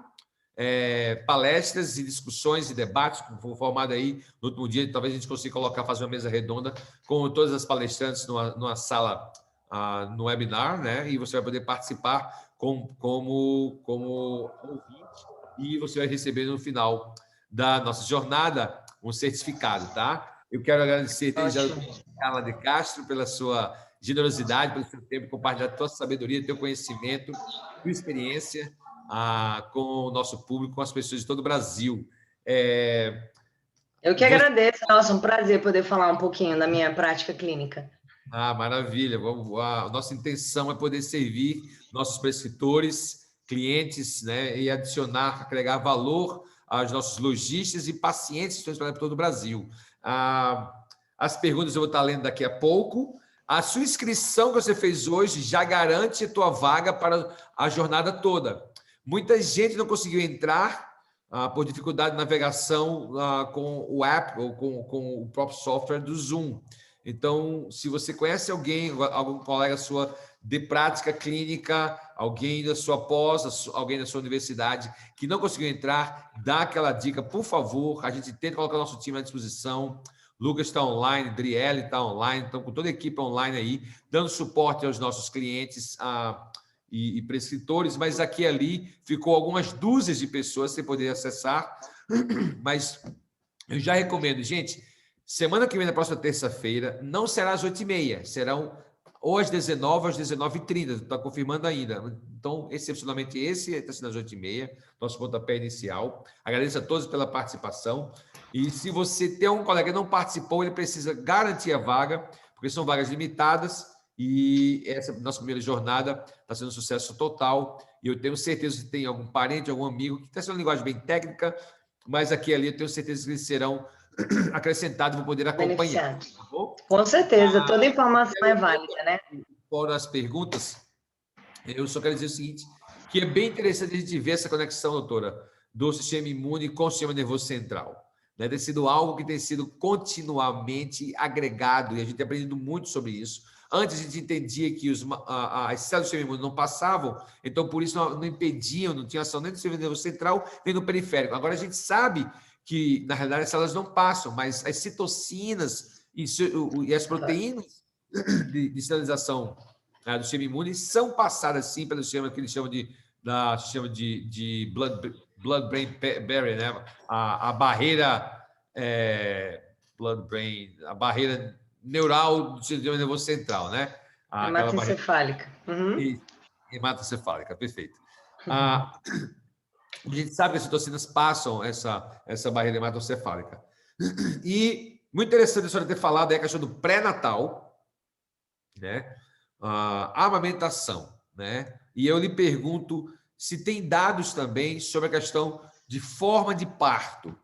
palestras e discussões e debates que foram formados aí no último dia. Talvez a gente consiga fazer uma mesa redonda com todas as palestrantes numa sala, no webinar, né? E você vai poder participar como ouvinte e você vai receber no final da nossa jornada um certificado, tá? Eu quero agradecer desde a Carla de Castro pela sua generosidade, pelo seu tempo, compartilhar toda a sua sabedoria, teu conhecimento, tua experiência com o nosso público, com as pessoas de todo o Brasil. Eu que agradeço, nossa, um prazer poder falar um pouquinho da minha prática clínica. Ah, maravilha. A nossa intenção é poder servir nossos prescritores, clientes, né, e adicionar, agregar valor aos nossos lojistas e pacientes que estão espalhados por todo o Brasil. As perguntas eu vou estar lendo daqui a pouco. A sua inscrição que você fez hoje já garante a tua vaga para a jornada toda. Muita gente não conseguiu entrar por dificuldade de navegação com o app ou com o próprio software do Zoom. Então, se você conhece alguém, algum colega sua de prática clínica, alguém da sua pós, alguém da sua universidade que não conseguiu entrar, dá aquela dica, por favor. A gente tenta colocar o nosso time à disposição. Lucas está online, Driele está online, então com toda a equipe online aí, dando suporte aos nossos clientes e prescritores, mas aqui e ali ficou algumas dúzias de pessoas sem poder acessar, mas eu já recomendo, gente. Semana que vem, na próxima terça-feira, não será às 8h30, serão ou às 19h ou às 19h30, está confirmando ainda. Então, excepcionalmente, esse está sendo às 8h30, nosso pontapé inicial. Agradeço a todos pela participação. E se você tem um colega que não participou, ele precisa garantir a vaga, porque são vagas limitadas e essa nossa primeira jornada está sendo um sucesso total. E eu tenho certeza que tem algum parente, algum amigo, que está sendo uma linguagem bem técnica, mas aqui e ali eu tenho certeza que eles serão acrescentado, vou poder acompanhar. Tá bom? Com certeza, toda informação é válida, né? Fora as perguntas, eu só quero dizer o seguinte, que é bem interessante a gente ver essa conexão, doutora, do sistema imune com o sistema nervoso central. Né? Tem sido algo que tem sido continuamente agregado, e a gente tem aprendido muito sobre isso. Antes a gente entendia que as células do sistema imune não passavam, então por isso não impediam, não tinha ação nem do sistema nervoso central, nem do periférico. Agora a gente sabe que, na realidade, as células não passam, mas as citocinas e as proteínas de sinalização do sistema imune são passadas, sim, pelo sistema que eles chamam de blood-brain barrier, né? A barreira blood-brain, a barreira neural do sistema nervoso central, né? Hematoencefálica. Hematoencefálica, perfeito. A gente sabe que as citocinas passam essa barreira hematoencefálica. E muito interessante a senhora ter falado aí a questão do pré-natal, né? A amamentação, né? E eu lhe pergunto se tem dados também sobre a questão de forma de parto,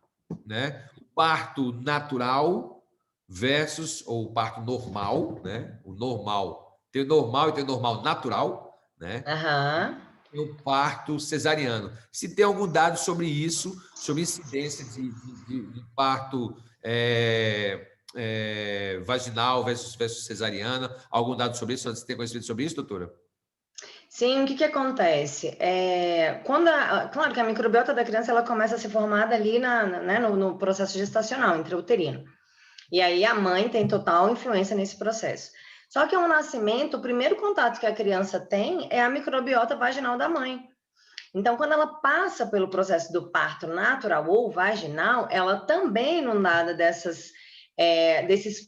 né? O parto natural versus ou parto normal, né? O normal, tem o normal e tem o normal natural, né? E o parto cesariano. Se tem algum dado sobre isso, sobre incidência de parto vaginal versus cesariana, algum dado sobre isso? Você tem conhecimento sobre isso, doutora? Sim, o que acontece? Claro que a microbiota da criança ela começa a ser formada ali no processo gestacional, intrauterino. E aí a mãe tem total influência nesse processo. Só que ao nascimento, o primeiro contato que a criança tem é a microbiota vaginal da mãe. Então, quando ela passa pelo processo do parto natural ou vaginal, ela também não nada desses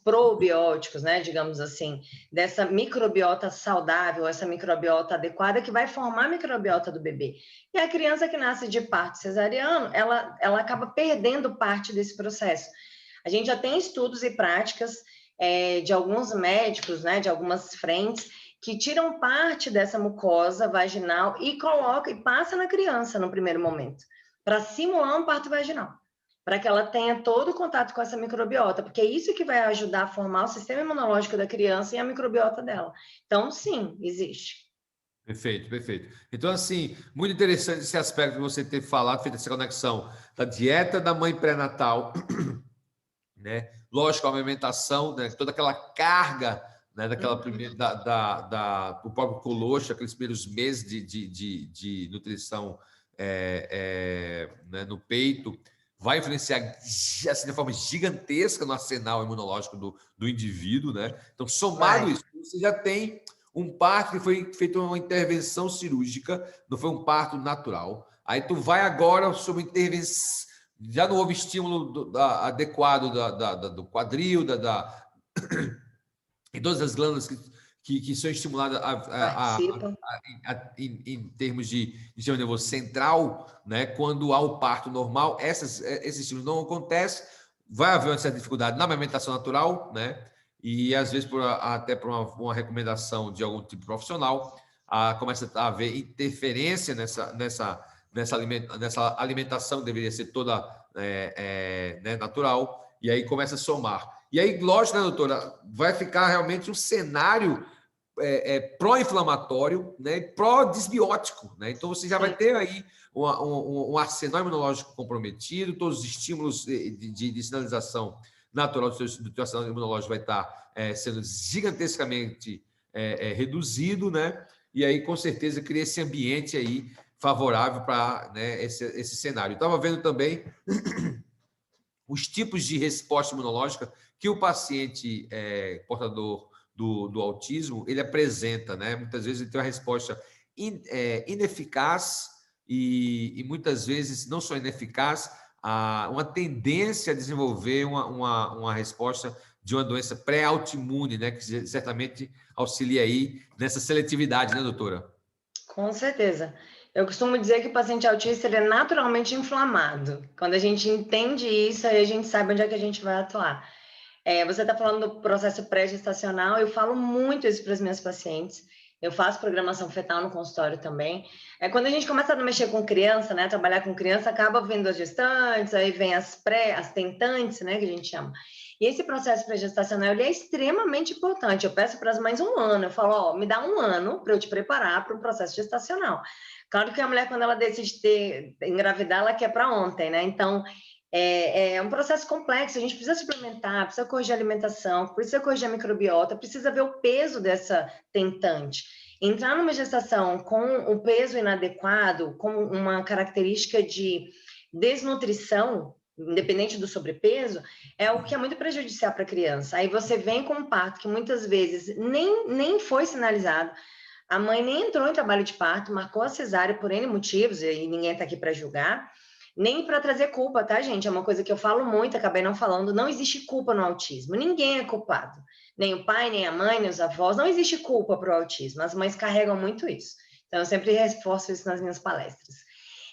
probióticos, né, digamos assim, dessa microbiota saudável, essa microbiota adequada que vai formar a microbiota do bebê. E a criança que nasce de parto cesariano, ela acaba perdendo parte desse processo. A gente já tem estudos e práticas de alguns médicos, né, de algumas frentes, que tiram parte dessa mucosa vaginal e coloca e passa na criança no primeiro momento, para simular um parto vaginal, para que ela tenha todo o contato com essa microbiota, porque é isso que vai ajudar a formar o sistema imunológico da criança e a microbiota dela. Então, sim, existe. Perfeito, perfeito. Então, assim, muito interessante esse aspecto que você ter falado, feito essa conexão da dieta da mãe pré-natal, né? Lógico, a alimentação, né? Toda aquela carga, né? Daquela primeira, do próprio colostro, aqueles primeiros meses de nutrição né? No peito, vai influenciar assim, de forma gigantesca no arsenal imunológico do indivíduo, né? Então, somado isso, você já tem um parto que foi feita uma intervenção cirúrgica, não foi um parto natural. Aí tu vai agora sobre intervenção, já não houve estímulo adequado do quadril, e todas as glândulas que são estimuladas em termos de sistema nervoso central, né? Quando há o parto normal, esses estímulos não acontecem, vai haver uma certa dificuldade na amamentação natural, né? e às vezes até por uma recomendação de algum tipo profissional, começa a haver interferência nessa alimentação que deveria ser toda né, natural, e aí começa a somar. E aí, lógico, né, doutora, vai ficar realmente um cenário pró-inflamatório, né, pró-desbiótico, né? Então, você já vai ter aí um arsenal imunológico comprometido, todos os estímulos de sinalização natural do teu arsenal imunológico vai estar sendo gigantescamente reduzido, né? E aí, com certeza, cria esse ambiente aí favorável para, né, esse cenário. Estava vendo também os tipos de resposta imunológica que o paciente portador do autismo ele apresenta, né? Muitas vezes ele tem uma resposta ineficaz e muitas vezes não só ineficaz, uma tendência a desenvolver uma resposta de uma doença pré-autoimune, né? Que certamente auxilia aí nessa seletividade, né, doutora? Com certeza. Eu costumo dizer que o paciente autista ele é naturalmente inflamado. Quando a gente entende isso, aí a gente sabe onde é que a gente vai atuar. Você está falando do processo pré-gestacional, eu falo muito isso para as minhas pacientes. Eu faço programação fetal no consultório também. Quando a gente começa a mexer com criança, né, trabalhar com criança, acaba vendo as gestantes, aí vem as tentantes, né, que a gente chama. E esse processo pré-gestacional ele é extremamente importante. Eu peço para as mães 1 ano, eu falo, ó, me dá 1 ano para eu te preparar para um processo gestacional. Claro que a mulher, quando ela decide engravidar, ela quer para ontem, né? Então, é um processo complexo, a gente precisa suplementar, precisa corrigir a alimentação, precisa corrigir a microbiota, precisa ver o peso dessa tentante. Entrar numa gestação com o peso inadequado, com uma característica de desnutrição, independente do sobrepeso, é o que é muito prejudicial para a criança. Aí você vem com um parto que muitas vezes nem foi sinalizado, a mãe nem entrou em trabalho de parto, marcou a cesárea por N motivos, e ninguém está aqui para julgar, nem para trazer culpa, tá, gente? É uma coisa que eu falo muito, acabei não falando, não existe culpa no autismo, ninguém é culpado. Nem o pai, nem a mãe, nem os avós, não existe culpa para o autismo, as mães carregam muito isso. Então, eu sempre reforço isso nas minhas palestras.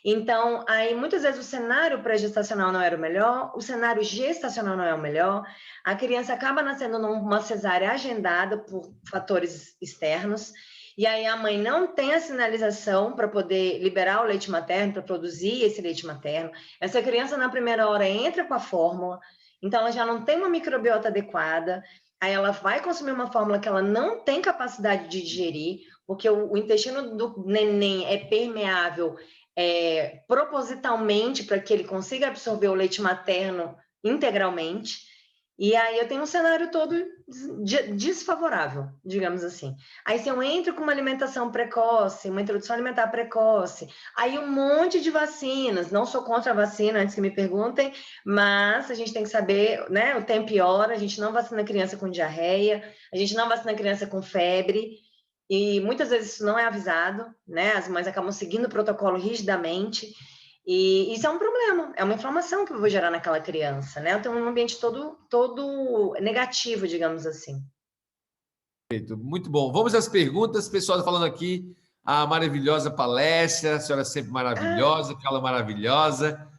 Então, aí, muitas vezes, o cenário pré-gestacional não era o melhor, o cenário gestacional não é o melhor, a criança acaba nascendo numa cesárea agendada por fatores externos, e aí a mãe não tem a sinalização para poder liberar o leite materno, para produzir esse leite materno. Essa criança, na primeira hora, entra com a fórmula, então ela já não tem uma microbiota adequada, aí ela vai consumir uma fórmula que ela não tem capacidade de digerir, porque o intestino do neném é permeável propositalmente para que ele consiga absorver o leite materno integralmente. E aí eu tenho um cenário todo desfavorável, digamos assim. Aí se eu entro com uma alimentação precoce, uma introdução alimentar precoce, aí um monte de vacinas, não sou contra a vacina, antes que me perguntem, mas a gente tem que saber, né, o tempo e hora, a gente não vacina criança com diarreia, a gente não vacina criança com febre, e muitas vezes isso não é avisado, né, as mães acabam seguindo o protocolo rigidamente, e isso é um problema, é uma inflamação que eu vou gerar naquela criança, né? Eu tenho um ambiente todo negativo, digamos assim. Perfeito, muito bom. Vamos às perguntas. Pessoal falando aqui, a maravilhosa palestra, a senhora sempre maravilhosa, Carla maravilhosa.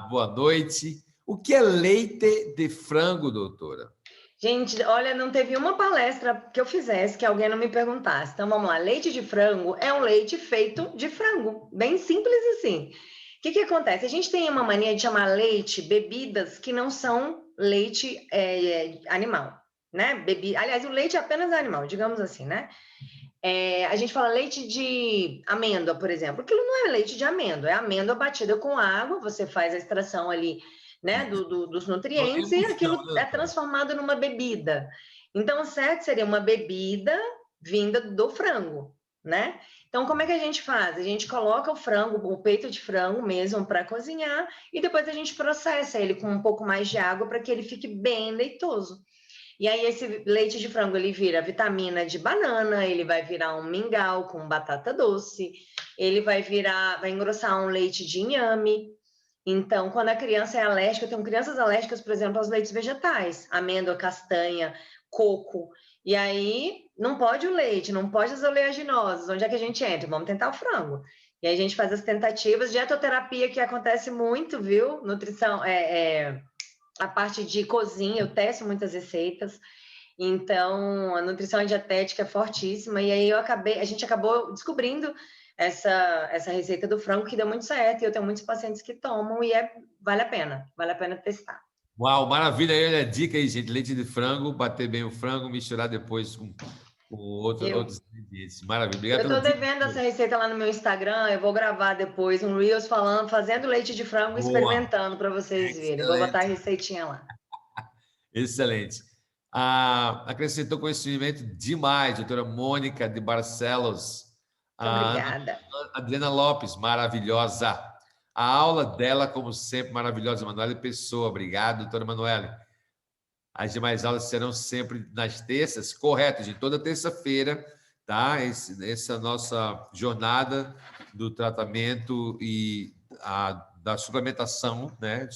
Boa noite. O que é leite de frango, doutora? Gente, olha, não teve uma palestra que eu fizesse que alguém não me perguntasse. Então, vamos lá. Leite de frango é um leite feito de frango. Bem simples assim. O que acontece? A gente tem uma mania de chamar leite bebidas que não são leite animal, né? Aliás, o leite é apenas animal, digamos assim, né? A gente fala leite de amêndoa, por exemplo. Aquilo não é leite de amêndoa, é amêndoa batida com água, você faz a extração ali, né, dos nutrientes e aquilo é transformado numa bebida. Então, o certo seria uma bebida vinda do frango, né? Então, como é que a gente faz? A gente coloca o frango, o peito de frango mesmo para cozinhar e depois a gente processa ele com um pouco mais de água para que ele fique bem leitoso. E aí esse leite de frango, ele vira vitamina de banana, ele vai virar um mingau com batata doce, ele vai engrossar um leite de inhame. Então, quando a criança é alérgica, eu tenho crianças alérgicas, por exemplo, aos leites vegetais, amêndoa, castanha, coco. E aí, não pode o leite, não pode as oleaginosas. Onde é que a gente entra? Vamos tentar o frango. E aí a gente faz as tentativas. Dietoterapia, que acontece muito, viu? Nutrição, a parte de cozinha, eu testo muitas receitas. Então, a nutrição e dietética é fortíssima. E aí a gente acabou descobrindo essa receita do frango que deu muito certo. E eu tenho muitos pacientes que tomam e vale a pena testar. Uau, maravilha. Aí, olha a dica aí, gente. Leite de frango, bater bem o frango, misturar depois com outros ingredientes. Maravilha. Obrigado Eu pela estou dica. devendo essa receita lá no meu Instagram. Eu vou gravar depois um Reels fazendo leite de frango e Boa. experimentando para vocês verem. Eu vou botar a Excelente. receitinha lá. Excelente. Acrescentou conhecimento demais, doutora Mônica de Barcelos. Muito A obrigada. Adriana Lopes, maravilhosa. A aula dela, como sempre, maravilhosa. Manuela Pessoa, obrigado, doutora Manuela. As demais aulas serão sempre nas terças, correto, de toda terça-feira, tá? Essa nossa jornada do tratamento e da suplementação, né,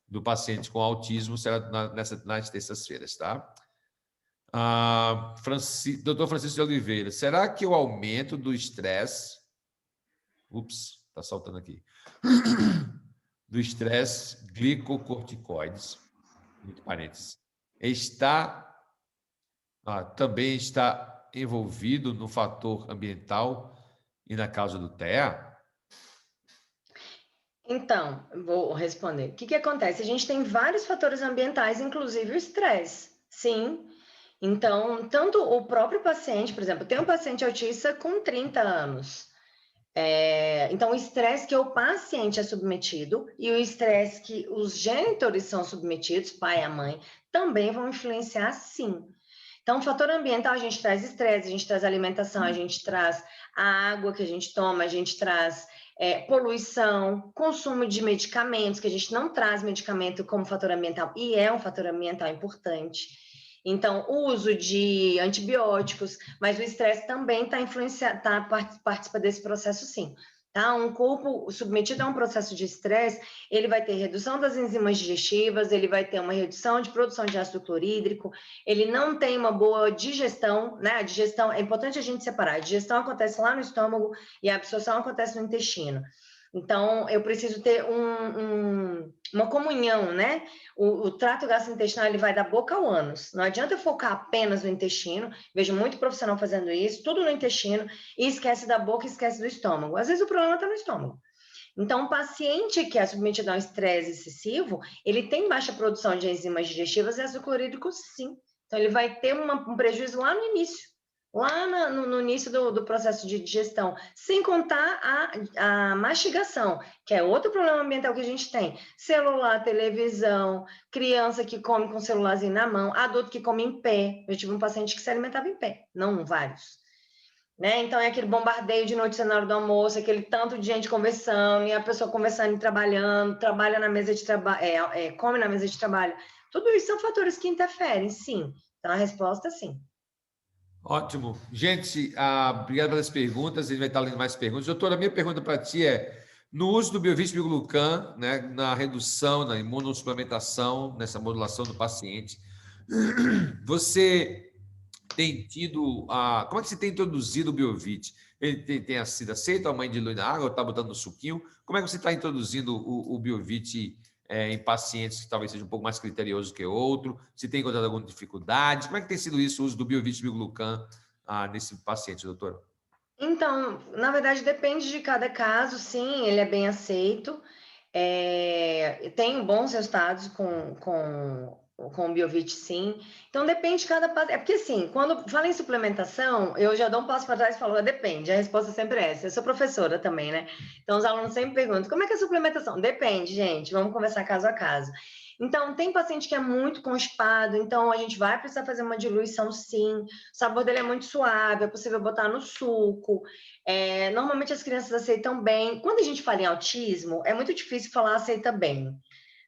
do paciente com autismo será nas terças-feiras, tá? Doutor Francisco de Oliveira, será que o aumento do estresse... Ups, está saltando aqui. Do estresse glicocorticoides, entre parênteses, também está envolvido no fator ambiental e na causa do TEA? Então, vou responder. O que acontece? A gente tem vários fatores ambientais, inclusive o estresse. Sim. Então, tanto o próprio paciente, por exemplo, tem um paciente autista com 30 anos. Então, o estresse que o paciente é submetido e o estresse que os genitores são submetidos, pai e a mãe, também vão influenciar, sim. Então, o fator ambiental, a gente traz estresse, a gente traz alimentação, a gente traz a água que a gente toma, a gente traz poluição, consumo de medicamentos, que a gente não traz medicamento como fator ambiental, e é um fator ambiental importante. Então, o uso de antibióticos, mas o estresse também participa desse processo, sim. Tá? Um corpo submetido a um processo de estresse, ele vai ter redução das enzimas digestivas, ele vai ter uma redução de produção de ácido clorídrico, ele não tem uma boa digestão, né? A digestão, é importante a gente separar, a digestão acontece lá no estômago e a absorção acontece no intestino. Então, eu preciso ter uma comunhão, né? O trato gastrointestinal, ele vai da boca ao ânus. Não adianta eu focar apenas no intestino. Vejo muito profissional fazendo isso, tudo no intestino, e esquece da boca e esquece do estômago. Às vezes o problema está no estômago. Então, o paciente que é submetido a um estresse excessivo, ele tem baixa produção de enzimas digestivas e ácido clorídrico, sim. Então, ele vai ter um prejuízo lá no início. Lá no início do processo de digestão, sem contar a mastigação, que é outro problema ambiental que a gente tem. Celular, televisão, criança que come com o celularzinho na mão, adulto que come em pé. Eu tive um paciente que se alimentava em pé, não vários. Né? Então, é aquele bombardeio de notícia na hora do almoço, aquele tanto de gente conversando, e a pessoa conversando e trabalhando, trabalha na mesa de trabalho, come na mesa de trabalho. Tudo isso são fatores que interferem, sim. Então, a resposta, sim. Ótimo. Gente, obrigado pelas perguntas. A gente vai estar lendo mais perguntas. Doutora, a minha pergunta para ti é: no uso do Biovit Glucan, né, na redução, na imunossuplementação, nessa modulação do paciente, você tem tido como é que você tem introduzido o Biovit? Ele tem sido aceito, a mãe dilui na água, está botando no suquinho? Como é que você está introduzindo o Biovit em pacientes que talvez sejam um pouco mais criteriosos que outro? Se tem encontrado alguma dificuldade? Como é que tem sido isso, o uso do Biovit Glucan nesse paciente, doutora? Então, na verdade, depende de cada caso, sim, ele é bem aceito. Tem bons resultados com o Biovit, sim. Então, depende de cada paciente. É porque, assim, quando fala em suplementação, eu já dou um passo para trás e falo, depende. A resposta sempre é essa. Eu sou professora também, né? Então, os alunos sempre perguntam, como é que é a suplementação? Depende, gente. Vamos conversar caso a caso. Então, tem paciente que é muito constipado, então a gente vai precisar fazer uma diluição, sim. O sabor dele é muito suave, é possível botar no suco. Normalmente as crianças aceitam bem. Quando a gente fala em autismo, é muito difícil falar aceita bem.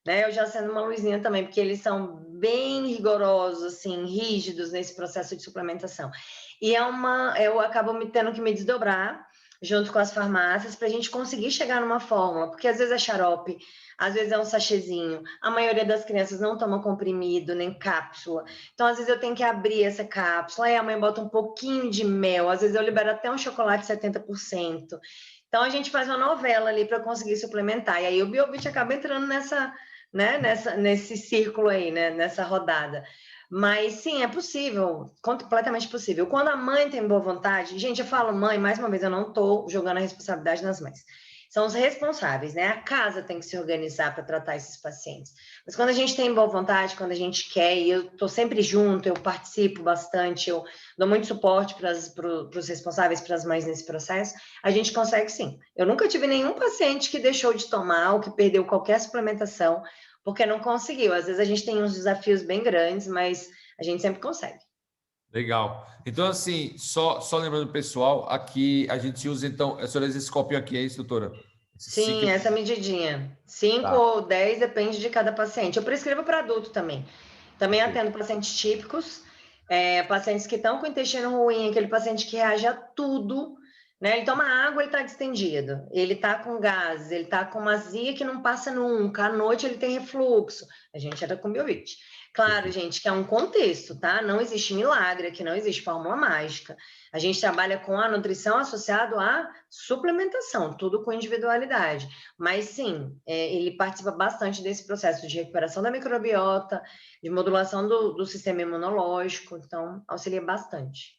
Né? Eu já sendo uma luzinha também, porque eles são bem rigorosos, assim, rígidos nesse processo de suplementação. E eu acabo tendo que me desdobrar junto com as farmácias para a gente conseguir chegar numa fórmula, porque às vezes é xarope, às vezes é um sachêzinho, a maioria das crianças não toma comprimido, nem cápsula, então às vezes eu tenho que abrir essa cápsula, aí a mãe bota um pouquinho de mel, às vezes eu libero até um chocolate 70%, então a gente faz uma novela ali para conseguir suplementar, e aí o Biovit acaba entrando nesse círculo aí, né, nessa rodada. Mas sim, é possível, completamente possível. Quando a mãe tem boa vontade, gente, eu falo mãe, mais uma vez, eu não estou jogando a responsabilidade nas mães. São os responsáveis, né? A casa tem que se organizar para tratar esses pacientes. Mas quando a gente tem boa vontade, quando a gente quer, e eu estou sempre junto, eu participo bastante, eu dou muito suporte para os responsáveis, para as mães nesse processo, a gente consegue sim. Eu nunca tive nenhum paciente que deixou de tomar ou que perdeu qualquer suplementação porque não conseguiu. Às vezes a gente tem uns desafios bem grandes, mas a gente sempre consegue. Legal. Então, assim, só lembrando, pessoal, aqui a gente usa, então, a senhora usa esse copinho aqui, é isso, doutora? Esse Sim, 5 essa medidinha. 5 Tá, ou 10 depende de cada paciente. Eu prescrevo para adulto também. Também ok. atendo pacientes típicos, pacientes que estão com intestino ruim, aquele paciente que reage a tudo, né? Ele toma água, ele está distendido. Ele está com gases, ele está com uma azia que não passa nunca. À noite ele tem refluxo. A gente era com biovite. Claro, Perfeito. gente, que é um contexto, tá? Não existe milagre, aqui não existe fórmula mágica. A gente trabalha com a nutrição associado à suplementação, tudo com individualidade. Mas sim, ele participa bastante desse processo de recuperação da microbiota, de modulação do sistema imunológico, então auxilia bastante.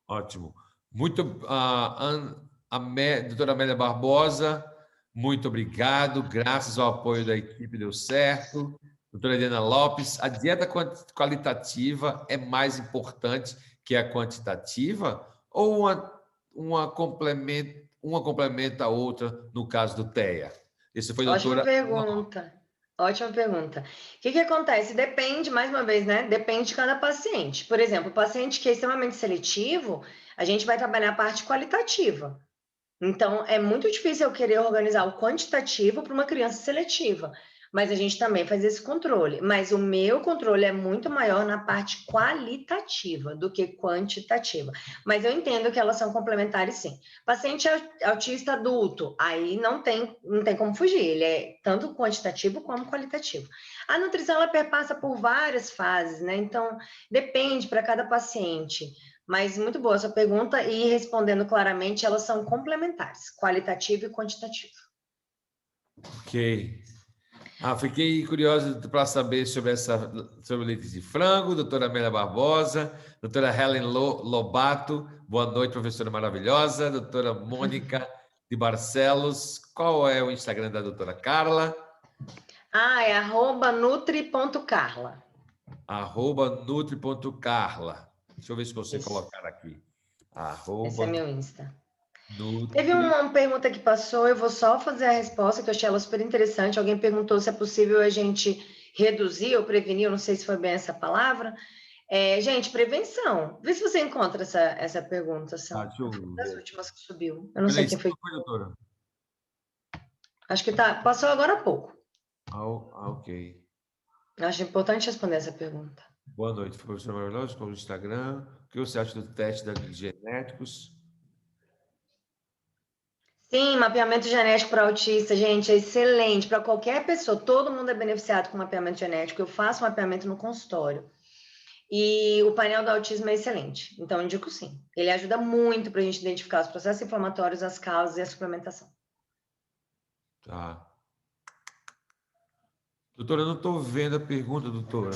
Ótimo. Muito, doutora Amélia Barbosa, muito obrigado. Graças ao apoio da equipe, deu certo. Doutora Helena Lopes, a dieta qualitativa é mais importante que a quantitativa ou uma complementa a outra no caso do TEA? Isso foi, Ótima doutora. pergunta. Ótima pergunta. O que acontece? Depende, mais uma vez, né? Depende de cada paciente. Por exemplo, o paciente que é extremamente seletivo, a gente vai trabalhar a parte qualitativa. Então, é muito difícil eu querer organizar o quantitativo para uma criança seletiva, mas a gente também faz esse controle. Mas o meu controle é muito maior na parte qualitativa do que quantitativa. Mas eu entendo que elas são complementares, sim. Paciente autista adulto, aí não tem como fugir, ele é tanto quantitativo como qualitativo. A nutrição, ela perpassa por várias fases, né? Então, depende para cada paciente. Mas muito boa a sua pergunta e respondendo claramente, elas são complementares, qualitativo e quantitativo. Ok. Fiquei curioso para saber sobre o leite de frango, doutora Amélia Barbosa, doutora Helen Lobato, boa noite, professora maravilhosa, doutora Mônica de Barcelos, qual é o Instagram da doutora Carla? É @nutri.carla. @nutri.carla. Deixa eu ver se você Isso, colocar aqui. esse é Arroba meu Insta. Teve nutri. uma pergunta que passou, eu vou só fazer a resposta, que eu achei ela super interessante. Alguém perguntou se é possível a gente reduzir ou prevenir, eu não sei se foi bem essa palavra. Gente, prevenção. Vê se você encontra essa pergunta, Ah, são deixa eu uma das ver. últimas que subiu. Eu não Foi lá sei em quem cima, foi. foi, doutora? Acho que passou agora há pouco. Ok. Acho importante responder essa pergunta. Boa noite, professor maravilhoso, com o Instagram. O que você acha do teste da genéticos? Sim, mapeamento genético para autista, gente, é excelente para qualquer pessoa. Todo mundo é beneficiado com mapeamento genético. Eu faço mapeamento no consultório. E o painel do autismo é excelente. Então, eu indico sim. Ele ajuda muito para a gente identificar os processos inflamatórios, as causas e a suplementação. Tá. Doutora, eu não estou vendo a pergunta, doutora.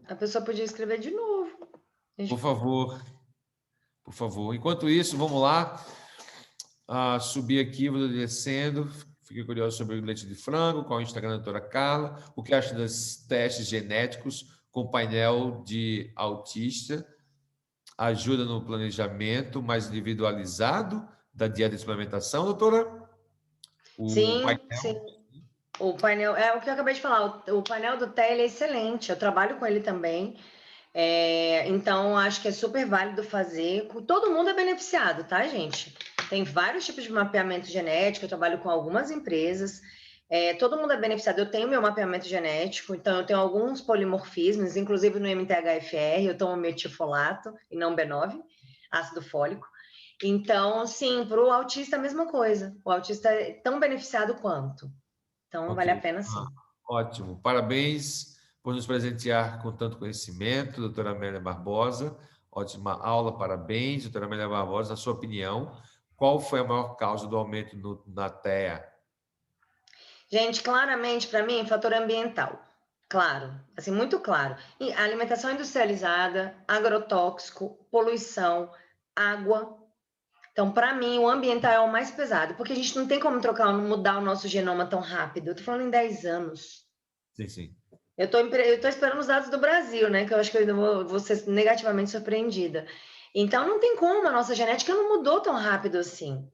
A pessoa podia escrever de novo. Por favor, por favor. Enquanto isso, vamos lá. Subir aqui, vou descendo. Fiquei curioso sobre o leite de frango, qual é o Instagram da doutora Carla, o que acha dos testes genéticos com painel de autista, ajuda no planejamento mais individualizado da dieta de suplementação, doutora? O Sim, sim. painel. O painel, é o que eu acabei de falar, o painel do TEL é excelente. Eu trabalho com ele também. Então, acho que é super válido fazer. Todo mundo é beneficiado, tá, gente? Tem vários tipos de mapeamento genético, eu trabalho com algumas empresas. Todo mundo é beneficiado. Eu tenho meu mapeamento genético, então eu tenho alguns polimorfismos, inclusive no MTHFR, eu tomo metilfolato e não B9, ácido fólico. Então, sim, para o autista a mesma coisa. O autista é tão beneficiado quanto. Então, vale a Ok. pena sim. Ótimo. Parabéns por nos presentear com tanto conhecimento, doutora Amélia Barbosa. Ótima aula, parabéns, doutora Amélia Barbosa. Na sua opinião, qual foi a maior causa do aumento na TEA? Gente, claramente, para mim, fator ambiental. Claro, assim, muito claro. E a alimentação industrializada, agrotóxico, poluição, água. Então, para mim, o ambiental é o mais pesado, porque a gente não tem como mudar o nosso genoma tão rápido. Eu tô falando em 10 anos. Sim, sim. Eu tô esperando os dados do Brasil, né? Que eu acho que eu ainda vou ser negativamente surpreendida. Então, não tem como, a nossa genética não mudou tão rápido assim.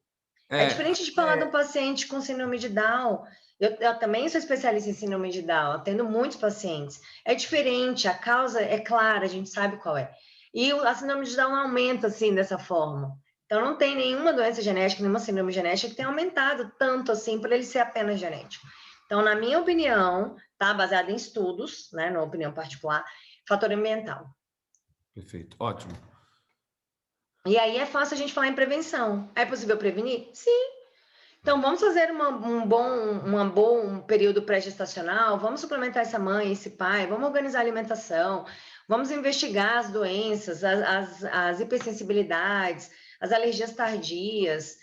É É, diferente de falar de um paciente com síndrome de Down. Eu também sou especialista em síndrome de Down, atendo muitos pacientes. É diferente, a causa é clara, a gente sabe qual é. E a síndrome de Down aumenta assim, dessa forma. Então, não tem nenhuma doença genética, nenhuma síndrome genética que tenha aumentado tanto assim por ele ser apenas genético. Então, na minha opinião, tá baseado em estudos, né, na opinião particular, fator ambiental. perfeito, ótimo. E aí é fácil a gente falar em prevenção. É possível prevenir? Sim. Então, vamos fazer um bom período pré-gestacional, vamos suplementar essa mãe, esse pai, vamos organizar a alimentação, vamos investigar as doenças, as hipersensibilidades, as alergias tardias.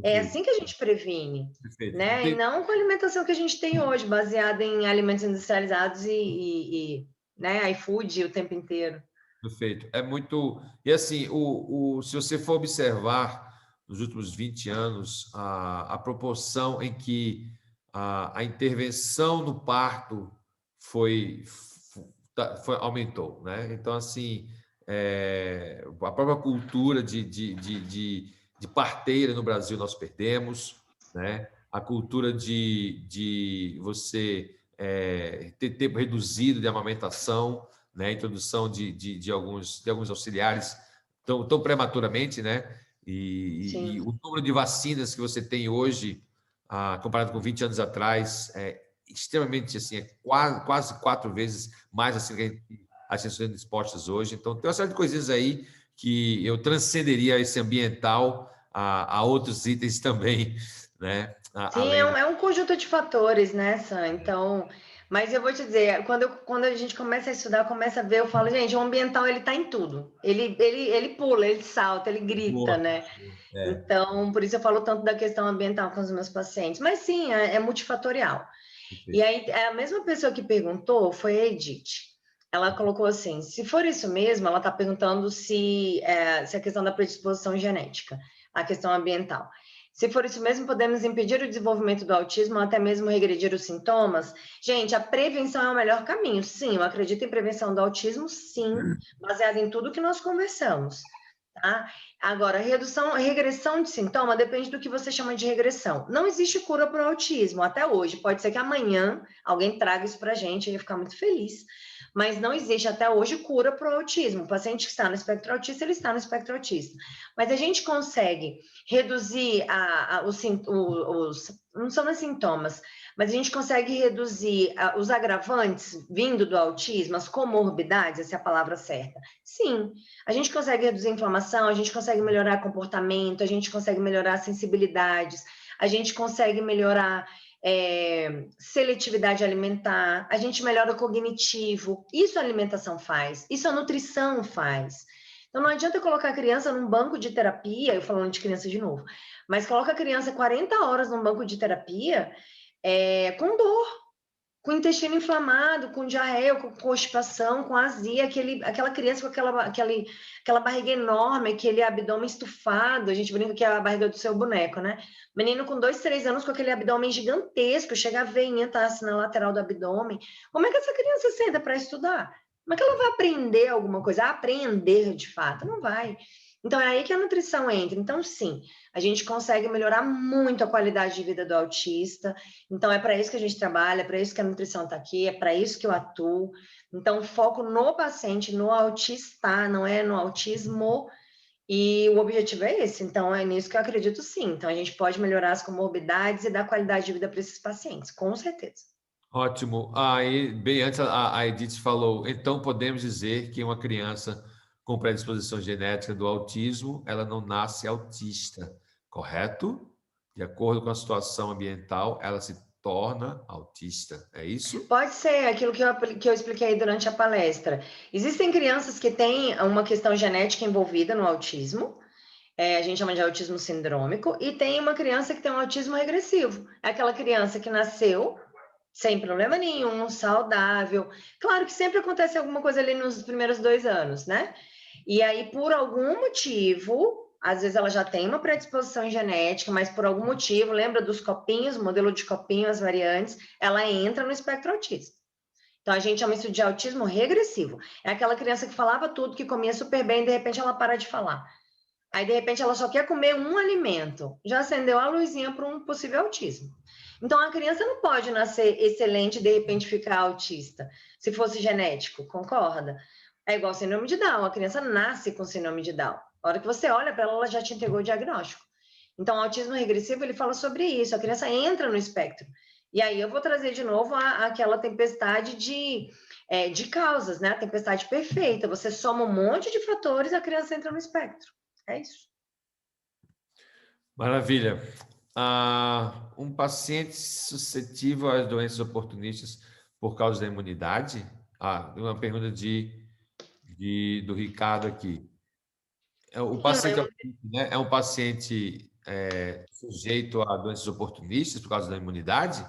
É Perfeito, assim que a gente previne, perfeito. né? E não com a alimentação que a gente tem hoje, baseada em alimentos industrializados né, iFood o tempo inteiro. Perfeito. É muito. E assim, se você for observar nos últimos 20 anos, a proporção em que a intervenção no parto aumentou, né? Então, assim, a própria cultura de parteira no Brasil nós perdemos, né? A cultura de você ter tempo reduzido de amamentação, né, a introdução de alguns auxiliares tão prematuramente, né? E Sim. o número de vacinas que você tem hoje, comparado com 20 anos atrás, é extremamente assim, é quase 4 vezes mais assim que as são sendo expostas hoje. Então, tem uma série de coisinhas aí que eu transcenderia esse ambiental a outros itens também, né? Sim, Além. é um conjunto de fatores, né, Sam? Então, mas eu vou te dizer, quando a gente começa a estudar, começa a ver, eu falo, gente, o ambiental ele tá em tudo. Ele pula, ele salta, ele grita, Boa. né? É, Então, por isso eu falo tanto da questão ambiental com os meus pacientes. Mas sim, é multifatorial. E perfeito. aí, a mesma pessoa que perguntou foi a Edith. Ela colocou assim: se for isso mesmo, ela está perguntando se a questão da predisposição genética, a questão ambiental. Se for isso mesmo, podemos impedir o desenvolvimento do autismo ou até mesmo regredir os sintomas? Gente, a prevenção é o melhor caminho. Sim, eu acredito em prevenção do autismo, sim, baseado em tudo que nós conversamos. Tá? Agora, regressão de sintoma depende do que você chama de regressão. Não existe cura para o autismo até hoje. Pode ser que amanhã alguém traga isso para a gente, eu ia ficar muito feliz. Mas não existe até hoje cura para o autismo. O paciente que está no espectro autista, ele está no espectro autista. Mas a gente consegue reduzir não são nem sintomas, mas a gente consegue reduzir os agravantes vindo do autismo, as comorbidades, essa é a palavra certa. Sim, a gente consegue reduzir a inflamação, a gente consegue melhorar comportamento, a gente consegue melhorar sensibilidades, a gente consegue melhorar seletividade alimentar, a gente melhora o cognitivo. Isso a alimentação faz, isso a nutrição faz. Então não adianta colocar a criança num banco de terapia, eu falando de criança de novo, mas coloca a criança 40 horas num banco de terapia com dor, com intestino inflamado, com diarreia, com constipação, com azia, aquela criança com aquela barriga enorme, aquele abdômen estufado, a gente brinca que é a barriga do seu boneco, né? Menino com 2, 3 anos com aquele abdômen gigantesco, chega a veinha, tá assim na lateral do abdômen. Como é que essa criança senta para estudar? Como é que ela vai aprender alguma coisa? Aprender de fato? Não vai. Então é aí que a nutrição entra. Então, sim, a gente consegue melhorar muito a qualidade de vida do autista. Então, é para isso que a gente trabalha, é para isso que a nutrição está aqui, é para isso que eu atuo. Então, foco no paciente, no autista, não é no autismo. E o objetivo é esse. Então, é nisso que eu acredito sim. Então, a gente pode melhorar as comorbidades e dar qualidade de vida para esses pacientes, com certeza. Ótimo. Aí, bem antes, a Edith falou, então podemos dizer que uma criança com predisposição genética do autismo, ela não nasce autista, correto? De acordo com a situação ambiental, ela se torna autista, é isso? Pode ser aquilo que eu expliquei durante a palestra. Existem crianças que têm uma questão genética envolvida no autismo, a gente chama de autismo sindrômico, e tem uma criança que tem um autismo regressivo. É aquela criança que nasceu Sem problema nenhum, saudável. Claro que sempre acontece alguma coisa ali nos primeiros 2 anos, né? E aí, por algum motivo, às vezes ela já tem uma predisposição genética, mas por algum motivo, lembra dos copinhos, o modelo de copinho, as variantes, ela entra no espectro autista. Então, a gente chama isso de autismo regressivo. É aquela criança que falava tudo, que comia super bem, e de repente ela para de falar. Aí, de repente, ela só quer comer um alimento. Já acendeu a luzinha para um possível autismo. Então, a criança não pode nascer excelente e, de repente, ficar autista. Se fosse genético, concorda? É igual síndrome de Down. A criança nasce com síndrome de Down. A hora que você olha para ela, ela já te entregou o diagnóstico. Então, o autismo regressivo, ele fala sobre isso. A criança entra no espectro. E aí eu vou trazer de novo aquela tempestade de causas, né? A tempestade perfeita. Você soma um monte de fatores, a criança entra no espectro. É isso. Maravilha. Um paciente suscetível às doenças oportunistas por causa da imunidade? Uma pergunta do Ricardo aqui. O paciente né, é um paciente sujeito a doenças oportunistas por causa da imunidade?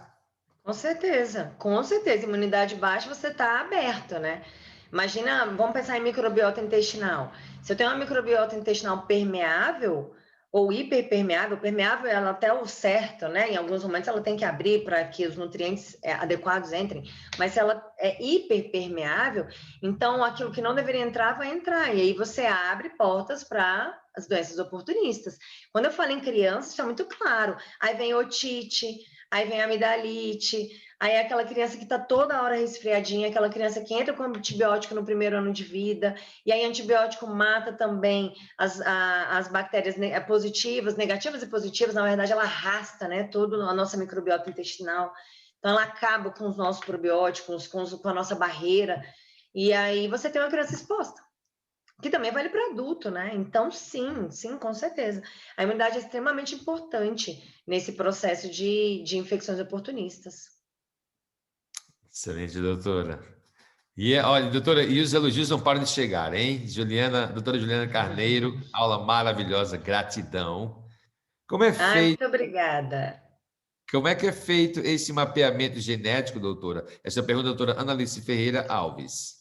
Com certeza, com certeza. Imunidade baixa, você está aberto, né? Imagina, vamos pensar em microbiota intestinal. Se eu tenho uma microbiota intestinal permeável ou hiperpermeável, permeável ela até o certo, né? Em alguns momentos ela tem que abrir para que os nutrientes adequados entrem, mas se ela é hiperpermeável, então aquilo que não deveria entrar vai entrar, e aí você abre portas para as doenças oportunistas. Quando eu falo em crianças, isso é muito claro. Aí vem otite, aí vem amidalite, aí é aquela criança que está toda hora resfriadinha, aquela criança que entra com antibiótico no primeiro ano de vida, e aí antibiótico mata também as bactérias positivas, negativas e positivas, na verdade ela arrasta, né, toda a nossa microbiota intestinal, então ela acaba com os nossos probióticos, com a nossa barreira, e aí você tem uma criança exposta. Que também vale para adulto, né? Então, sim, com certeza. A imunidade é extremamente importante nesse processo de infecções oportunistas. Excelente, doutora. Olha, doutora, e os elogios não param de chegar, hein? Doutora Juliana Carneiro, aula maravilhosa, gratidão. Como é feito, Muito obrigada. como é que é feito esse mapeamento genético, doutora? Essa é a pergunta da doutora Analice Ferreira Alves.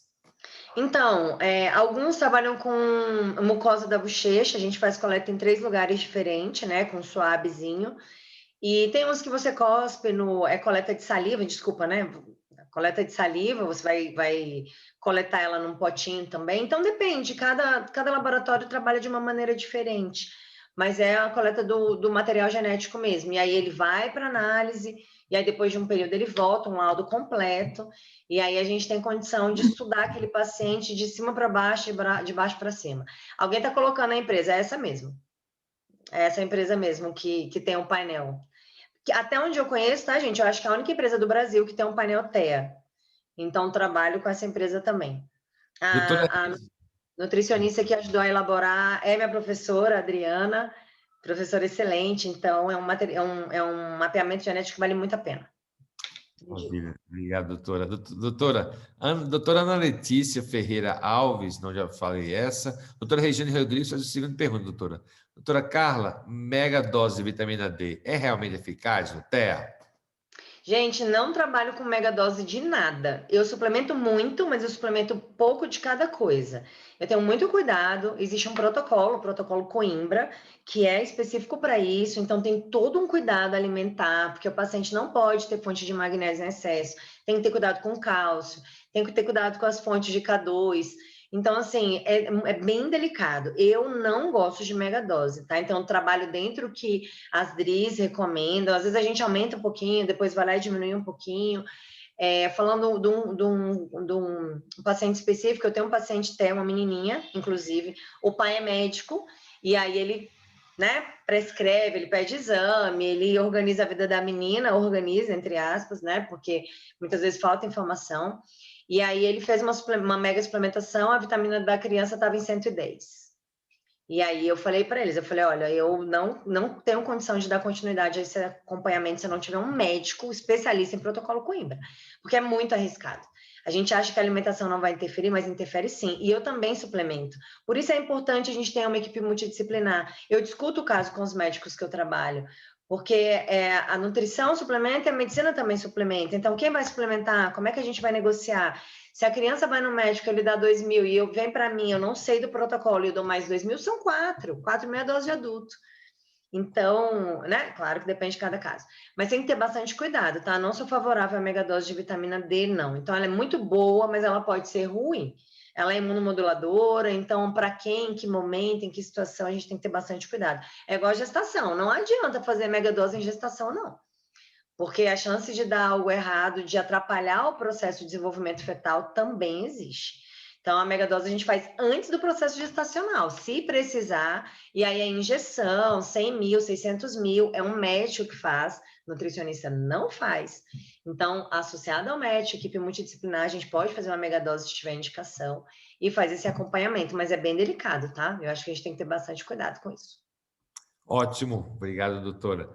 Então, alguns trabalham com mucosa da bochecha, a gente faz coleta em 3 lugares diferentes, né, com suavezinho. E tem uns que você cospe coleta de saliva, desculpa, né? Coleta de saliva, você vai coletar ela num potinho também. Então, depende, cada laboratório trabalha de uma maneira diferente. Mas é a coleta do material genético mesmo. E aí ele vai para análise, e aí depois de um período ele volta, um laudo completo. E aí a gente tem condição de estudar aquele paciente de cima para baixo, de baixo para cima. Alguém está colocando a empresa, é essa mesmo. É essa empresa mesmo que tem um painel. Até onde eu conheço, tá, gente? Eu acho que é a única empresa do Brasil que tem um painel TEA. Então, trabalho com essa empresa também. Doutora, A nutricionista que ajudou a elaborar é minha professora, Adriana, professora excelente. Então, é um mapeamento genético que vale muito a pena. maravilha. Obrigado, doutora. Doutora Ana Letícia Ferreira Alves, não já falei essa. Doutora Regiane Rodrigues faz a seguinte pergunta, doutora. Doutora Carla, mega dose de vitamina D é realmente eficaz no TEA? Gente, não trabalho com mega dose de nada. Eu suplemento muito, mas eu suplemento pouco de cada coisa. Eu tenho muito cuidado. Existe um protocolo, o protocolo Coimbra, que é específico para isso. Então, tem todo um cuidado alimentar, porque o paciente não pode ter fonte de magnésio em excesso. Tem que ter cuidado com cálcio, tem que ter cuidado com as fontes de K2. Então, assim, é bem delicado. Eu não gosto de mega dose, tá? Então, eu trabalho dentro que as DRIs recomendam. Às vezes a gente aumenta um pouquinho, depois vai lá e diminui um pouquinho. Falando de um paciente específico, eu tenho um paciente TEA, uma menininha, inclusive, o pai é médico, e aí ele, né, prescreve, ele pede exame, ele organiza a vida da menina, organiza, entre aspas, né, porque muitas vezes falta informação. E aí ele fez uma mega suplementação, a vitamina da criança estava em 110. E aí eu falei para eles, olha, eu não tenho condição de dar continuidade a esse acompanhamento se eu não tiver um médico especialista em protocolo Coimbra, porque é muito arriscado. A gente acha que a alimentação não vai interferir, mas interfere sim. E eu também suplemento. Por isso é importante a gente ter uma equipe multidisciplinar. Eu discuto o caso com os médicos que eu trabalho, Porque a nutrição suplementa e a medicina também suplementa. Então, quem vai suplementar? Como é que a gente vai negociar? Se a criança vai no médico, ele dá 2.000 e vem para mim, eu não sei do protocolo, eu dou mais 2.000, são 4,5 doses de adulto. Então, né? Claro que depende de cada caso. Mas tem que ter bastante cuidado, tá? Não sou favorável à megadose de vitamina D, não. Então, ela é muito boa, mas ela pode ser ruim. Ela é imunomoduladora, então, para quem, em que momento, em que situação, a gente tem que ter bastante cuidado. É igual a gestação, não adianta fazer megadose em gestação, não. Porque a chance de dar algo errado, de atrapalhar o processo de desenvolvimento fetal também existe. Então, a megadose a gente faz antes do processo gestacional, se precisar, e aí a injeção, 100.000, 600.000, é um médico que faz, nutricionista não faz. Então, associado ao médico, equipe multidisciplinar, a gente pode fazer uma megadose se tiver indicação e faz esse acompanhamento, mas é bem delicado, tá? Eu acho que a gente tem que ter bastante cuidado com isso. Ótimo, obrigado, doutora.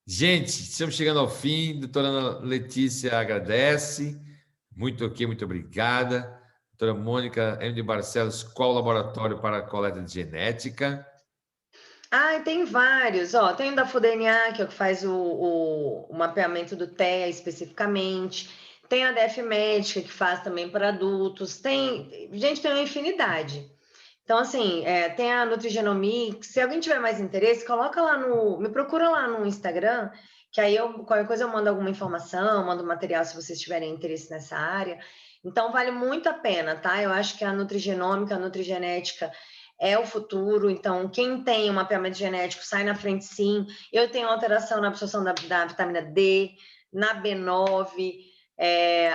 Gente, estamos chegando ao fim. Doutora Ana Letícia agradece. Muito ok, muito obrigada. Doutora Mônica M. de Barcelos, qual o laboratório para a coleta de genética? Ah, tem vários. Ó, tem o da FUDNA, que é o que faz o mapeamento do TEA especificamente. Tem a DF Médica, que faz também para adultos. Gente, tem uma infinidade. Então, assim, tem a Nutrigenomics. Se alguém tiver mais interesse, coloca lá me procura lá no Instagram, que aí qualquer coisa eu mando alguma informação, mando material se vocês tiverem interesse nessa área. Então, vale muito a pena, tá? Eu acho que a nutrigenômica, a nutrigenética é o futuro. Então, quem tem um mapeamento genético sai na frente, sim. Eu tenho alteração na absorção da vitamina D, na B9.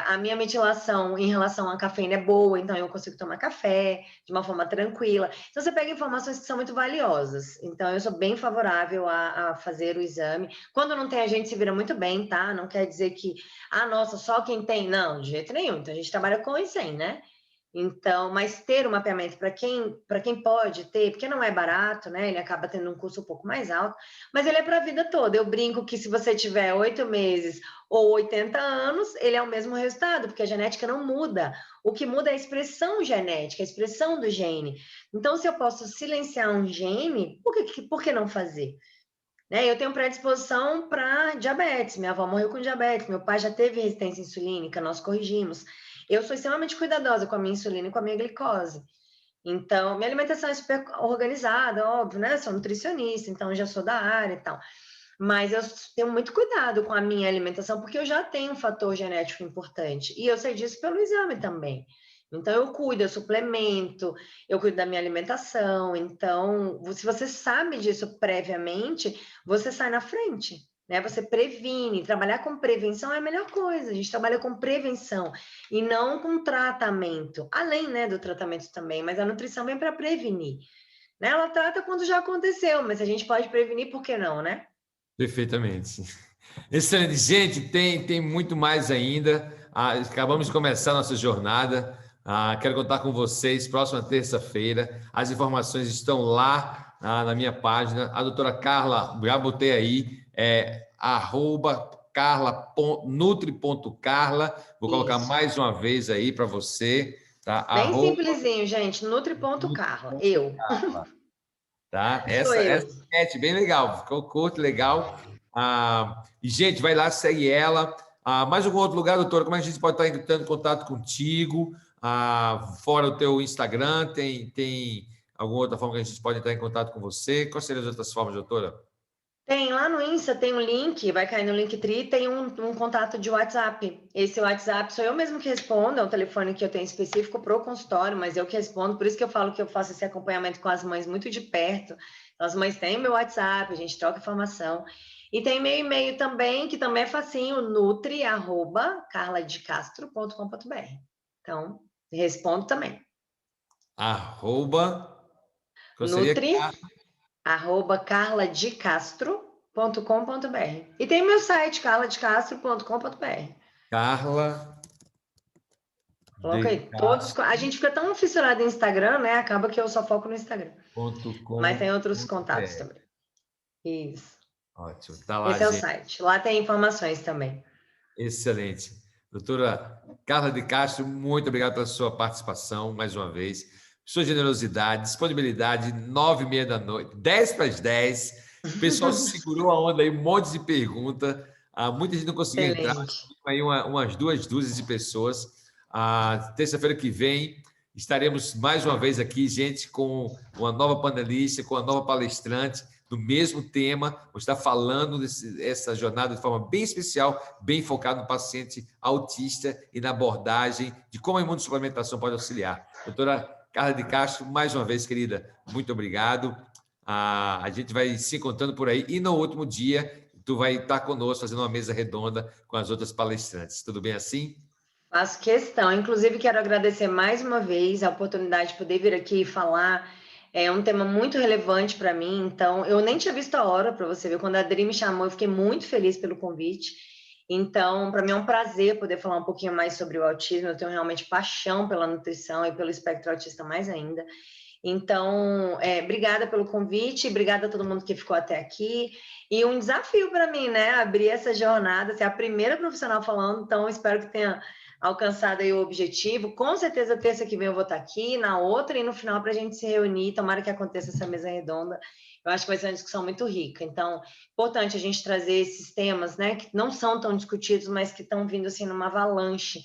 A minha metilação em relação à cafeína é boa, então eu consigo tomar café de uma forma tranquila. Então, você pega informações que são muito valiosas. Então, eu sou bem favorável a fazer o exame. Quando não tem, a gente se vira muito bem, tá? Não quer dizer que, nossa, só quem tem. Não, de jeito nenhum. Então, a gente trabalha com e sem, né? Então, mas ter um mapeamento para quem pode ter, porque não é barato, né? Ele acaba tendo um custo um pouco mais alto, mas ele é para a vida toda. Eu brinco que se você tiver 8 meses ou 80 anos, ele é o mesmo resultado, porque a genética não muda. O que muda é a expressão genética, a expressão do gene. Então, se eu posso silenciar um gene, por que não fazer? Né? Eu tenho predisposição para diabetes. Minha avó morreu com diabetes, meu pai já teve resistência insulínica, nós corrigimos. Eu sou extremamente cuidadosa com a minha insulina e com a minha glicose. Então, minha alimentação é super organizada, óbvio, né? Sou nutricionista, então já sou da área e tal. Mas eu tenho muito cuidado com a minha alimentação, porque eu já tenho um fator genético importante. E eu sei disso pelo exame também. Então, eu cuido, eu suplemento, eu cuido da minha alimentação. Então, se você sabe disso previamente, você sai na frente, né? Você previne. Trabalhar com prevenção é a melhor coisa. A gente trabalha com prevenção e não com tratamento. Além, né, do tratamento também, mas a nutrição vem para prevenir. Né? Ela trata quando já aconteceu, mas a gente pode prevenir, por que não, né? Perfeitamente. Excelente. Gente, tem muito mais ainda. Acabamos de começar a nossa jornada. Quero contar com vocês próxima terça-feira. As informações estão lá na minha página. A doutora Carla, já botei aí, @carla.nutri.carla. Vou colocar mais uma vez aí para você. Tá? Bem simplesinho, gente. Nutri.carla. Eu. Tá? Sou Essa eu. é bem legal, ficou curto, legal. E, gente, vai lá, segue ela. Mais algum outro lugar, doutora? Como é que a gente pode estar entrando em contato contigo? Fora o teu Instagram, tem alguma outra forma que a gente pode entrar em contato com você? Quais seriam as outras formas, doutora? Tem lá no Insta, tem um link, vai cair no Linktree, tem um contato de WhatsApp. Esse WhatsApp sou eu mesmo que respondo, é um telefone que eu tenho específico para o consultório, mas eu que respondo, por isso que eu falo que eu faço esse acompanhamento com as mães muito de perto. As mães têm o meu WhatsApp, a gente troca informação. E tem meu e-mail também, que também é facinho, nutri@carladecastro.com.br. Então, respondo também. Arroba, qual seria? nutri@carladecastro.com.br. E tem meu site, carladecastro.com.br. Carla Coloca de aí todos. A gente fica tão fissurado em Instagram, né? Acaba que eu só foco no Instagram. Mas tem outros contatos também. Isso. Ótimo, tá lá, Esse é o gente. site. Lá tem informações também. Excelente. Doutora Carla de Castro, muito obrigado pela sua participação mais uma vez. Sua generosidade, disponibilidade, 9h30 da noite, 10 para as 10. O pessoal segurou a onda aí, um monte de pergunta. Muita gente não conseguiu entrar, Excelente. aí umas 2 dúzias de pessoas. Terça-feira que vem estaremos mais uma vez aqui, gente, com uma nova panelista, com uma nova palestrante, do mesmo tema. Vou estar falando dessa jornada de forma bem especial, bem focada no paciente autista e na abordagem de como a imunossuplementação pode auxiliar. Doutora Carla de Castro, mais uma vez, querida, muito obrigado. A gente vai se encontrando por aí e no último dia tu vai estar conosco fazendo uma mesa redonda com as outras palestrantes. Tudo bem assim? Faço questão. Inclusive, quero agradecer mais uma vez a oportunidade de poder vir aqui e falar. É um tema muito relevante para mim, então eu nem tinha visto a hora para você ver. Quando a Adri me chamou, eu fiquei muito feliz pelo convite. Então, para mim é um prazer poder falar um pouquinho mais sobre o autismo. Eu tenho realmente paixão pela nutrição e pelo espectro autista mais ainda. Então, obrigada pelo convite, obrigada a todo mundo que ficou até aqui. E um desafio para mim, né? Abrir essa jornada, ser a primeira profissional falando, então espero que tenha alcançado aí o objetivo. Com certeza, terça que vem eu vou estar aqui, na outra e no final para a gente se reunir. Tomara que aconteça essa mesa redonda. Eu acho que vai ser uma discussão muito rica. Então, importante a gente trazer esses temas, né, que não são tão discutidos, mas que estão vindo assim numa avalanche.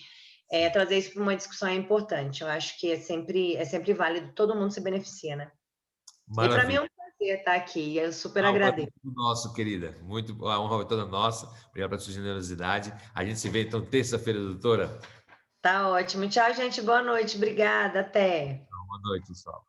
Trazer isso para uma discussão é importante. Eu acho que é sempre válido, todo mundo se beneficia, né? E para mim é Maravilha. um prazer estar aqui. Eu super A honra é agradeço. toda nossa, querida. A honra é toda nossa. Obrigado pela sua generosidade. A gente se vê então terça-feira, doutora. Tá ótimo. Tchau, gente. Boa noite. Obrigada. Até. Boa noite, pessoal.